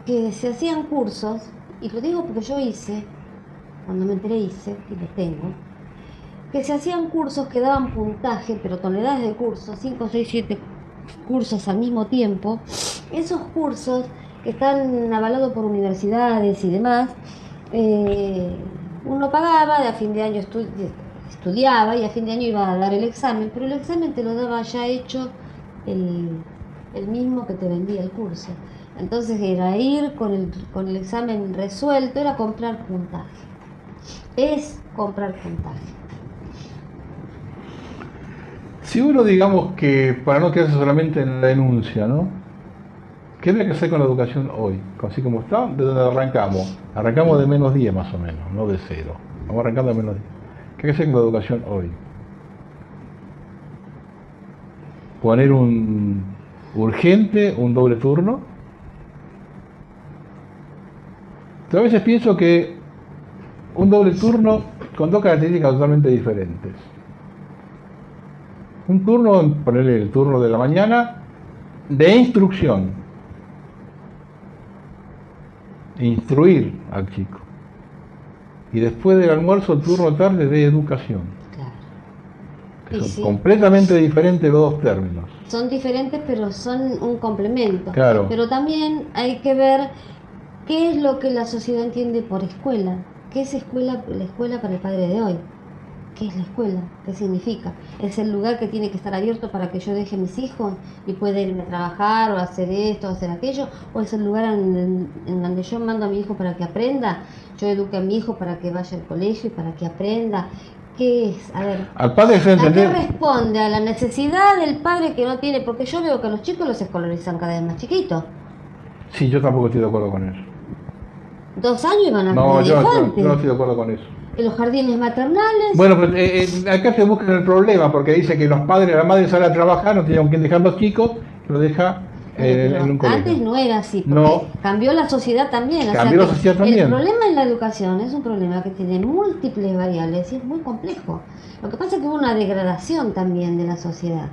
que se hacían cursos, y lo digo porque yo hice, cuando me enteré hice, y los tengo, que se hacían cursos que daban puntaje, pero toneladas de cursos, 5, 6, 7 cursos al mismo tiempo. Esos cursos que están avalados por universidades y demás, uno pagaba, de a fin de año estudiaba y a fin de año iba a dar el examen, pero el examen te lo daba ya hecho el mismo que te vendía el curso. Entonces era ir con el examen resuelto, era comprar puntaje. Es comprar puntaje. Si uno, digamos que, para no quedarse solamente en la denuncia, ¿no? ¿Qué habría que hacer con la educación hoy? Así como está, ¿de dónde arrancamos? Arrancamos de menos 10 más o menos, no de 0. Vamos arrancando de menos 10. ¿Qué hay que hacer con la educación hoy? Poner urgente un doble turno. Yo a veces pienso que un doble turno con dos características totalmente diferentes. Un turno, ponerle el turno de la mañana, de instrucción. Instruir al chico. Y después del almuerzo, el turno tarde de educación. Claro. Que son completamente diferentes los dos términos. Son diferentes, pero son un complemento. Claro. Pero también hay que ver qué es lo que la sociedad entiende por escuela. ¿Qué es la escuela para el padre de hoy? ¿Qué es la escuela? ¿Qué significa? ¿Es el lugar que tiene que estar abierto para que yo deje a mis hijos y pueda irme a trabajar o hacer esto o hacer aquello? ¿O es el lugar en donde yo mando a mi hijo para que aprenda? Yo eduque a mi hijo para que vaya al colegio y para que aprenda. ¿Qué es? A ver, al padre ¿a qué responde? ¿A la necesidad del padre que no tiene? Porque yo veo que a los chicos los escolarizan cada vez más chiquitos. Sí, yo tampoco estoy de acuerdo con eso. 2 años iban a No, yo no estoy de acuerdo con eso. En los jardines maternales. Bueno, pues acá se busca el problema, porque dice que los padres, la madre sale a trabajar, no tiene con quién dejar los chicos, lo deja Pero en un colegio. antes no era así, porque No. cambió la sociedad también. O Cambió sea la sociedad también. El problema en la educación es un problema que tiene múltiples variables y es muy complejo. Lo que pasa es que hubo una degradación también de la sociedad.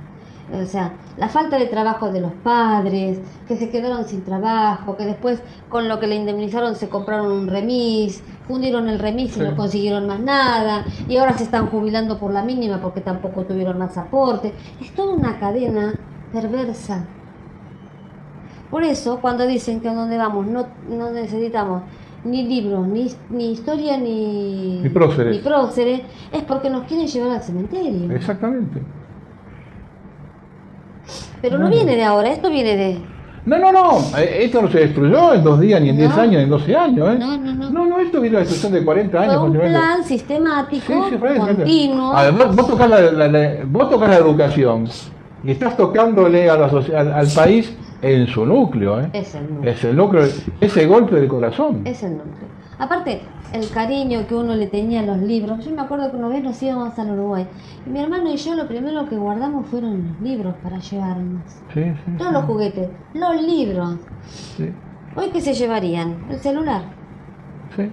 O sea, la falta de trabajo de los padres, que se quedaron sin trabajo, que después con lo que le indemnizaron se compraron un remis, fundieron el remis y Sí. no consiguieron más nada, y ahora se están jubilando por la mínima porque tampoco tuvieron más aporte. Es toda una cadena perversa. Por eso, cuando dicen que a donde vamos no necesitamos ni libros, ni historia, ni próceres, es porque nos quieren llevar al cementerio. Exactamente. Pero no viene de ahora, esto viene de... No, esto no se destruyó en 2 días, ni en 10 años, ni en 12 años, ¿eh? No. Esto viene de la destrucción de 40 años. Fue un plan sistemático, continuo. Además, vos tocás la educación y estás tocándole a al país en su núcleo, ¿eh? Es el núcleo. Ese golpe del corazón. Es el núcleo. Aparte, el cariño que uno le tenía a los libros. Yo me acuerdo que una vez nos íbamos al Uruguay y mi hermano y yo lo primero que guardamos fueron los libros para llevarnos. Sí, No los juguetes, los libros. Sí. ¿Hoy qué se llevarían? El celular. Sí.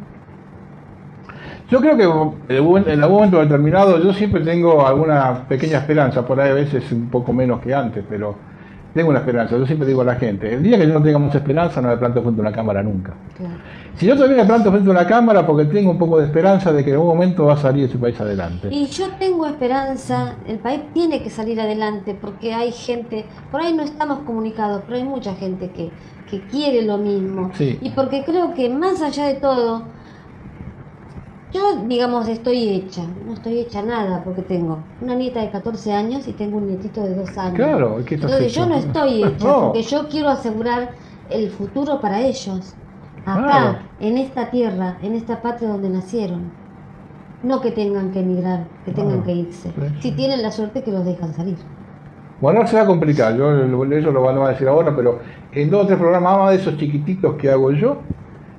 Yo creo que en algún momento determinado yo siempre tengo alguna pequeña esperanza, por ahí a veces un poco menos que antes, pero tengo una esperanza. Yo siempre digo a la gente, el día que yo no tenga mucha esperanza no me planto frente a una cámara nunca. Claro. Si yo todavía me planto frente a una cámara porque tengo un poco de esperanza de que en algún momento va a salir ese país adelante. Y yo tengo esperanza, el país tiene que salir adelante porque hay gente, por ahí no estamos comunicados, pero hay mucha gente que quiere lo mismo. Sí. Y porque creo que más allá de todo, yo digamos no estoy hecha nada porque tengo una nieta de 14 años y tengo un nietito de 2 años. Claro, ¿qué estás Entonces hecho? yo no estoy hecha No. porque yo quiero asegurar el futuro para ellos. Acá, Claro. en esta tierra, en esta patria donde nacieron. No que tengan que emigrar, que tengan que irse. Sí. Si tienen la suerte que los dejan salir. Bueno, ahora se va a complicar, ellos lo van a decir ahora, pero en 2 o 3 programas más de esos chiquititos que hago yo,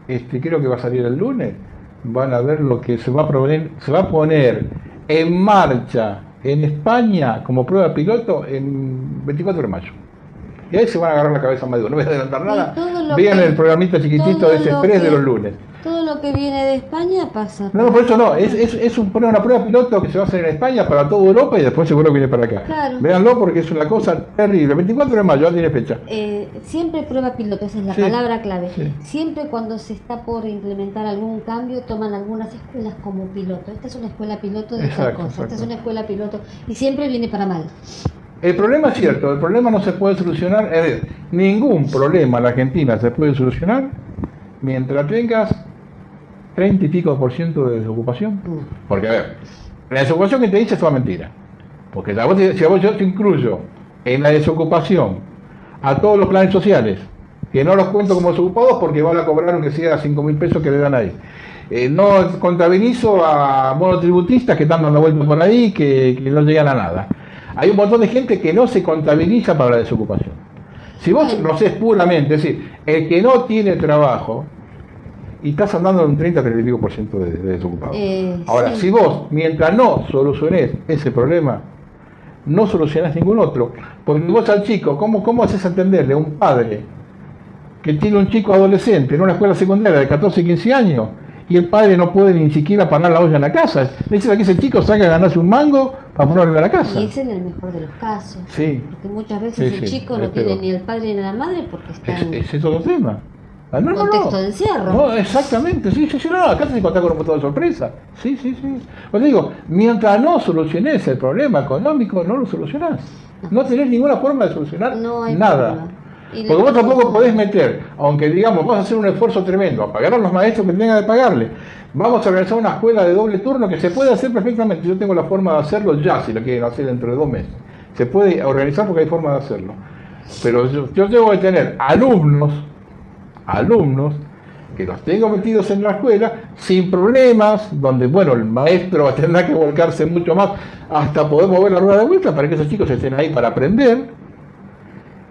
creo que va a salir el lunes, van a ver lo que se va a poner en marcha en España como prueba piloto en 24 de mayo. Y ahí se van a agarrar la cabeza más duro. No voy a adelantar nada. Vean el programita chiquitito de ese express de los lunes. Todo lo que viene de España pasa. No, por eso no. Es una prueba piloto que se va a hacer en España para toda Europa y después seguro viene para acá. Claro. Véanlo porque es una cosa terrible. 24 de mayo, ya tiene fecha. Siempre prueba piloto, esa es la Sí, palabra clave. sí. Siempre cuando se está por implementar algún cambio, toman algunas escuelas como piloto. Esta es una escuela piloto de tal cosa, esta es una escuela piloto y siempre viene para mal. El problema es cierto, el problema no se puede solucionar, ningún problema en la Argentina se puede solucionar mientras tengas 30 y pico % de desocupación. Porque a ver, la desocupación que te dice es toda mentira. Porque si a vos yo te incluyo en la desocupación a todos los planes sociales, que no los cuento como desocupados porque van a cobrar aunque sea 5.000 pesos que le dan ahí. No contabilizo a monotributistas que están dando vueltas por ahí que no llegan a nada. Hay un montón de gente que no se contabiliza para la desocupación. Si vos lo haces puramente, es decir, el que no tiene trabajo, y estás andando en un 30 y pico % de desocupados. Ahora, sí. si vos, mientras no solucionés ese problema, no solucionás ningún otro. Porque vos al chico, ¿cómo haces entenderle a un padre que tiene un chico adolescente en una escuela secundaria de 14, 15 años, y el padre no puede ni siquiera pagar la olla en la casa? Necesita que ese chico salga a ganarse un mango para ponerlo a la casa. Y es en el mejor de los casos. Sí. Porque muchas veces el chico no tiene ni el padre ni la madre porque está en es otro tema. No, contexto de encierro. No, exactamente, sí, no, acá se encuentra con un botón de sorpresa. Sí. Pues digo, mientras no soluciones el problema económico, no lo solucionás. No tenés ninguna forma de solucionar nada. Porque vos tampoco podés meter, aunque digamos, vas a hacer un esfuerzo tremendo a pagar a los maestros que tengan que pagarle. Vamos a organizar una escuela de doble turno que se puede hacer perfectamente. Yo tengo la forma de hacerlo ya, si lo quieren hacer dentro de 2 meses. Se puede organizar porque hay forma de hacerlo. Pero yo tengo que tener alumnos que los tengo metidos en la escuela sin problemas, donde bueno, el maestro tendrá que volcarse mucho más hasta poder mover la rueda de vuelta para que esos chicos estén ahí para aprender.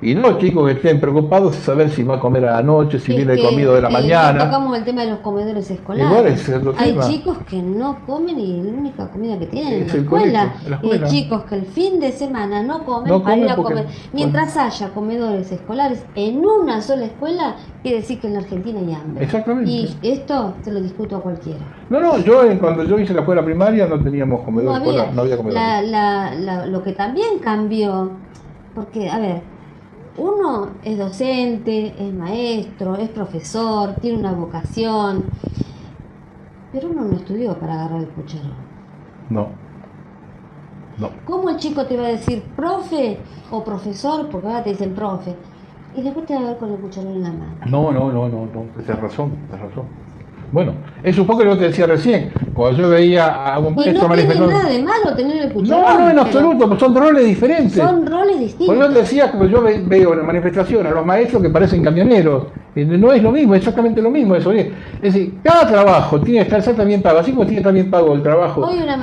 Y no chicos que estén preocupados de saber si va a comer a la noche, si viene comido de la mañana. Tocamos el tema de los comedores escolares. Igual es otro Hay tema. chicos que no comen y la única comida que tienen Es en el la escuela. colegio, en la escuela. Y chicos que el fin de semana no comen No para ir a comen comer. porque- Mientras haya comedores escolares en una sola escuela, quiere decir que en la Argentina hay hambre. Exactamente. Y esto te lo discuto a cualquiera. No, cuando yo hice la escuela primaria no teníamos comedor escolar, no había comedor. Lo que también cambió, porque, a ver, uno es docente, es maestro, es profesor, tiene una vocación, pero uno no estudió para agarrar el cucharón. No. ¿Cómo el chico te va a decir profe o profesor? Porque ahora te dicen profe. Y después te va a ver con el cucharón en la mano. No, tienes razón. Bueno, es un poco lo que te decía recién, cuando yo veía a un Y maestro no tiene manifestando. nada de malo tener el cucharón. No, en pero absoluto, pues son roles diferentes. son roles distintos. Por eso te decía, como yo veo en la manifestación a los maestros que parecen camioneros, no es lo mismo, es exactamente lo mismo eso. Es decir, cada trabajo tiene que estar exactamente bien pago, así como tiene que estar bien pago el trabajo Hoy una del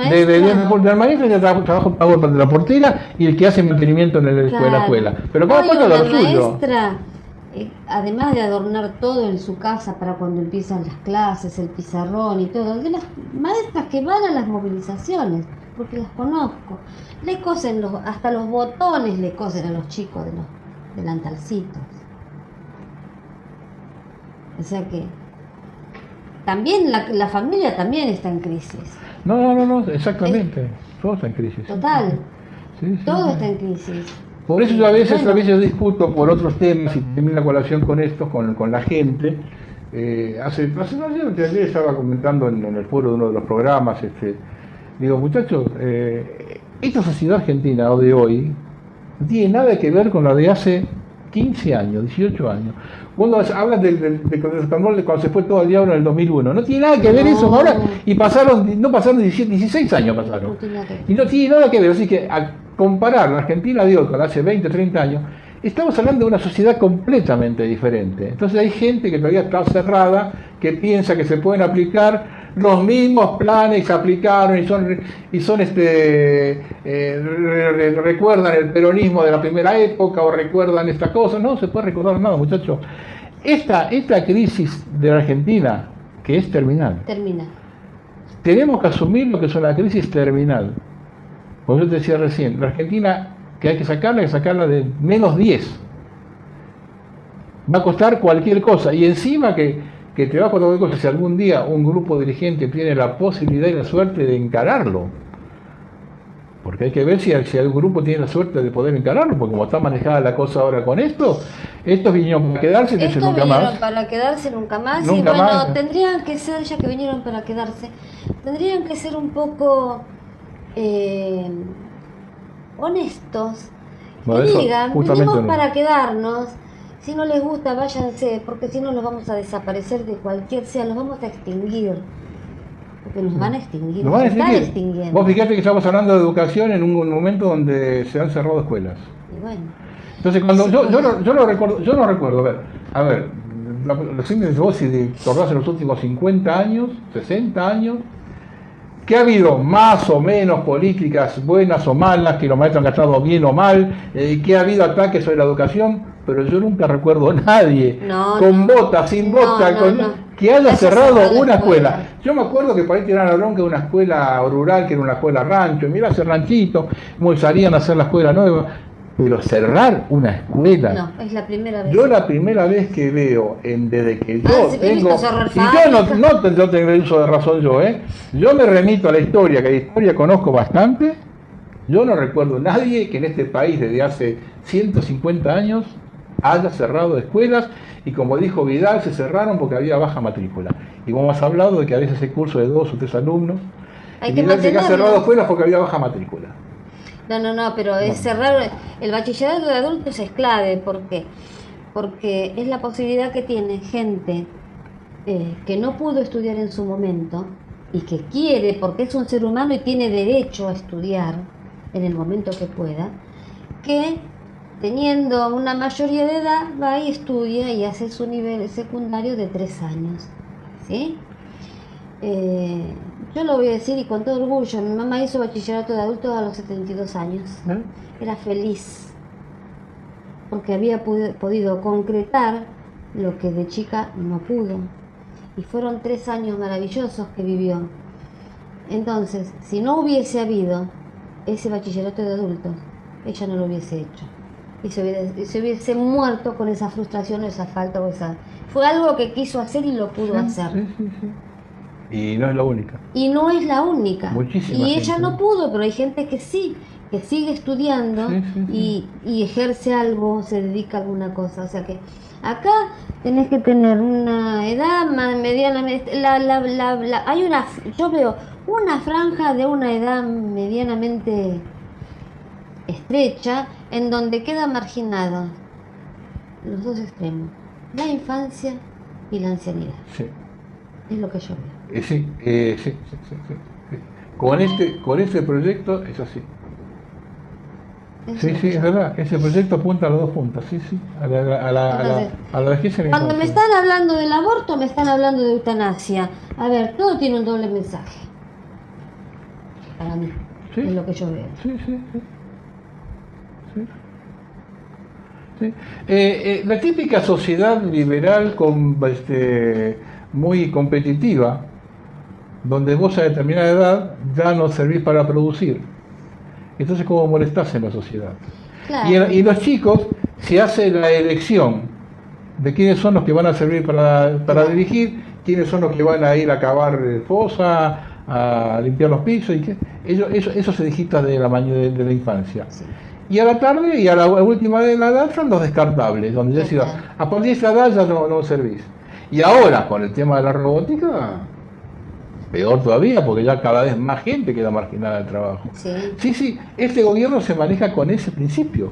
maestro, y el trabajo pago de la portera y el que hace mantenimiento en la escuela. Pero cada Hoy cual una lo suyo. maestra, además de adornar todo en su casa para cuando empiezan las clases, el pizarrón y todo, de las maestras que van a las movilizaciones, porque las conozco, le cosen hasta los botones le cosen a los chicos de los delantalcitos. O sea que también la familia también está en crisis. No, exactamente. Todo está en crisis. Total, Sí, todo sí. está en crisis. Por eso yo a veces Bueno. discuto por otros temas y termino la colación con esto, con la gente. Hace no sé, ayer estaba comentando en el foro de uno de los programas, digo, muchachos, esta sociedad argentina o de hoy no tiene nada que ver con la de hace 15 años, 18 años. Cuando hablan cuando se fue todo al diablo en el 2001, no tiene nada que ver eso ahora, y no pasaron 16 años pasaron. No tiene nada que ver. Y no tiene nada que ver, así que a comparar la Argentina de hoy con hace 20, 30 años, estamos hablando de una sociedad completamente diferente. Entonces hay gente que todavía está cerrada, que piensa que se pueden aplicar los mismos planes que se aplicaron recuerdan el peronismo de la primera época o recuerdan estas cosas. No se puede recordar nada, muchachos. Esta crisis de la Argentina, que es terminal, Termina. tenemos que asumir lo que es una crisis terminal. Como yo te decía recién, la Argentina, que hay que sacarla de menos 10. Va a costar cualquier cosa. Y encima que te va a costar cualquier cosa si algún día un grupo dirigente tiene la posibilidad y la suerte de encararlo. Porque hay que ver si algún grupo tiene la suerte de poder encararlo, porque como está manejada la cosa ahora con estos vinieron para quedarse, Estos nunca vinieron más. para quedarse nunca más. Nunca Y bueno, más. tendrían que ser, ya que vinieron para quedarse, tendrían que ser un poco honestos. Bueno, Que eso, digan, justamente vinimos no. para quedarnos. Si no les gusta, váyanse, porque si no los vamos a desaparecer de cualquier sea, los vamos a extinguir. Porque nos van a extinguir, Nos van a están extinguir. extinguiendo. Vos fijate que estamos hablando de educación en un momento donde se han cerrado escuelas. Y bueno, Entonces cuando yo no recuerdo, a ver, lo que vos si recordás en los últimos 50 años, 60 años, que ha habido más o menos políticas buenas o malas, que los maestros han gastado bien o mal, que ha habido ataques sobre la educación, pero yo nunca recuerdo a nadie con bota, sin bota, que haya cerrado una escuela. Yo me acuerdo que por ahí tiraron la bronca de una escuela rural, que era una escuela rancho, y mirá ese ranchito, como salían a hacer la escuela nueva. Pero cerrar una escuela. no, es la primera vez. Yo la primera vez que veo, desde que yo sí, tengo, visto cerrar y yo tengo uso de razón yo me remito a la historia, que la historia conozco bastante. Yo no recuerdo a nadie que en este país desde hace 150 años haya cerrado escuelas, y como dijo Vidal, se cerraron porque había baja matrícula. Y como has hablado de que a veces hay curso de 2 o 3 alumnos, Hay y que Vidal dice que ha mantenerlo. cerrado escuelas porque había baja matrícula. No, pero es cerrar el bachillerato de adultos es clave. ¿Por qué? Porque es la posibilidad que tiene gente que no pudo estudiar en su momento y que quiere, porque es un ser humano y tiene derecho a estudiar en el momento que pueda, que teniendo una mayoría de edad va y estudia y hace su nivel secundario de 3 años. ¿Sí? Yo lo voy a decir y con todo orgullo, mi mamá hizo bachillerato de adultos a los 72 años. Era feliz. porque había podido concretar lo que de chica no pudo. Y fueron 3 años maravillosos que vivió. Entonces, si no hubiese habido ese bachillerato de adultos, ella no lo hubiese hecho. Y se hubiese muerto con esa frustración o esa falta o esa... Fue algo que quiso hacer y lo pudo hacer. Sí. Y no es la única. Y no es la única. Muchísima y gente. ella no pudo, pero hay gente que sí, que sigue estudiando y ejerce algo, se dedica a alguna cosa. O sea que acá tenés que tener una edad medianamente... yo veo una franja de una edad medianamente estrecha en donde queda marginado los dos extremos, la infancia y la ancianidad. Sí. Es lo que yo veo. Sí. Con este proyecto es así. Sí, es verdad. Ese proyecto apunta a las dos puntas, sí. A la vejez y la Cuando infancia. me están hablando del aborto, me están hablando de eutanasia. A ver, todo tiene un doble mensaje. Para mí, es lo que yo veo. Sí. La típica sociedad liberal muy competitiva, donde vos a determinada edad ya no servís para producir. Entonces, ¿cómo molestás en la sociedad? Claro. Y los chicos se hace la elección de quiénes son los que van a servir para dirigir, quiénes son los que van a ir a cavar fosa, a limpiar los pisos, y eso se digita de la infancia. Sí. Y a la tarde y a la última de la edad son los descartables, donde ya decía, a partir de esa edad ya no servís. Y ahora, con el tema de la robótica, peor todavía, porque ya cada vez más gente queda marginada del trabajo. Sí, este gobierno se maneja con ese principio,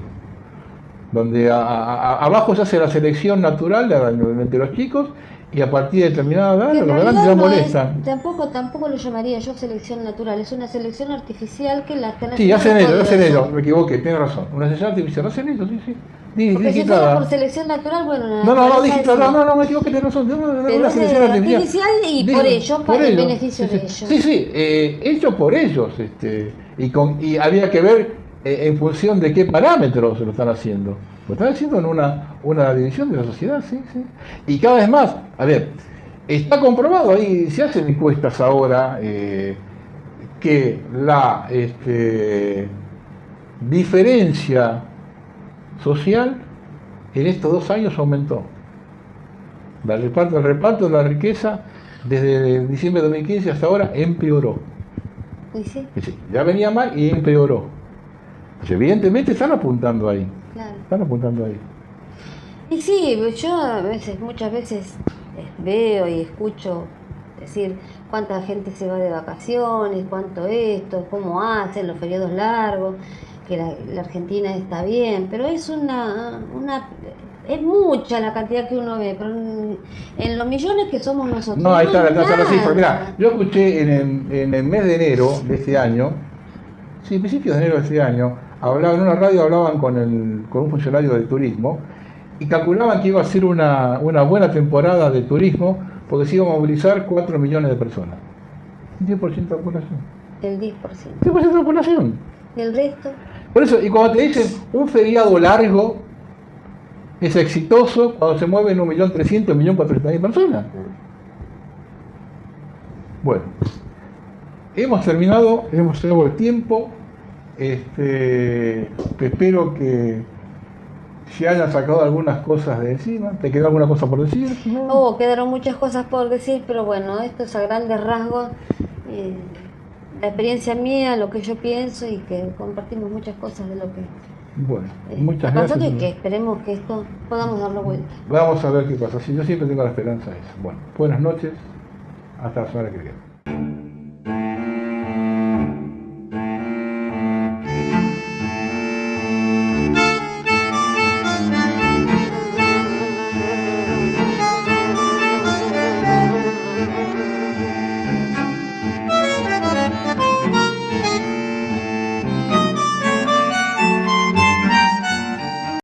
donde abajo se hace la selección natural de los chicos, y a partir de determinada edad los grandes ya molestan. Tampoco lo llamaría yo selección natural, es una selección artificial que la están haciendo. Sí, hacen ellos, me equivoqué, tienes razón. Una selección artificial, hacen ellos, sí. Porque si fuera por selección natural, bueno... No, me equivoqué, tienes razón. Pero es selección artificial y por ello, para el beneficio de ellos. Sí, hecho por ellos. Y había que ver en función de qué parámetros se lo están haciendo. Lo están haciendo en una división de la sociedad, sí. Y cada vez más, a ver, está comprobado, ahí se hacen encuestas ahora, que la diferencia social en estos 2 años aumentó. El reparto de la riqueza desde diciembre de 2015 hasta ahora empeoró. Sí. Ya venía mal y empeoró. Pues evidentemente están apuntando ahí. Claro. Están apuntando ahí. Y sí, yo muchas veces veo y escucho decir cuánta gente se va de vacaciones, cuánto esto, cómo hacen los feriados largos, que la Argentina está bien, pero es es mucha la cantidad que uno ve, pero en los millones que somos nosotros. No, ahí está la cifra. Mirá, yo escuché en el mes de enero de este año, principios de enero de este año, en una radio hablaban con un funcionario de turismo y calculaban que iba a ser una buena temporada de turismo porque se iba a movilizar 4 millones de personas. 10% de la población. El 10%. 10% de la población. ¿El resto? Por eso, y cuando te dicen un feriado largo es exitoso cuando se mueven 1.300.000, 1.400.000 personas. Bueno, hemos terminado el tiempo. Espero que se hayan sacado algunas cosas de encima. ¿Te quedó alguna cosa por decir? No, quedaron muchas cosas por decir, pero bueno, esto es a grandes rasgos. La experiencia mía, lo que yo pienso y que compartimos muchas cosas de lo que muchas gracias. Y que esperemos que esto podamos darlo vuelta. Vamos a ver qué pasa. Yo siempre tengo la esperanza de eso. Bueno, buenas noches. Hasta la semana que viene.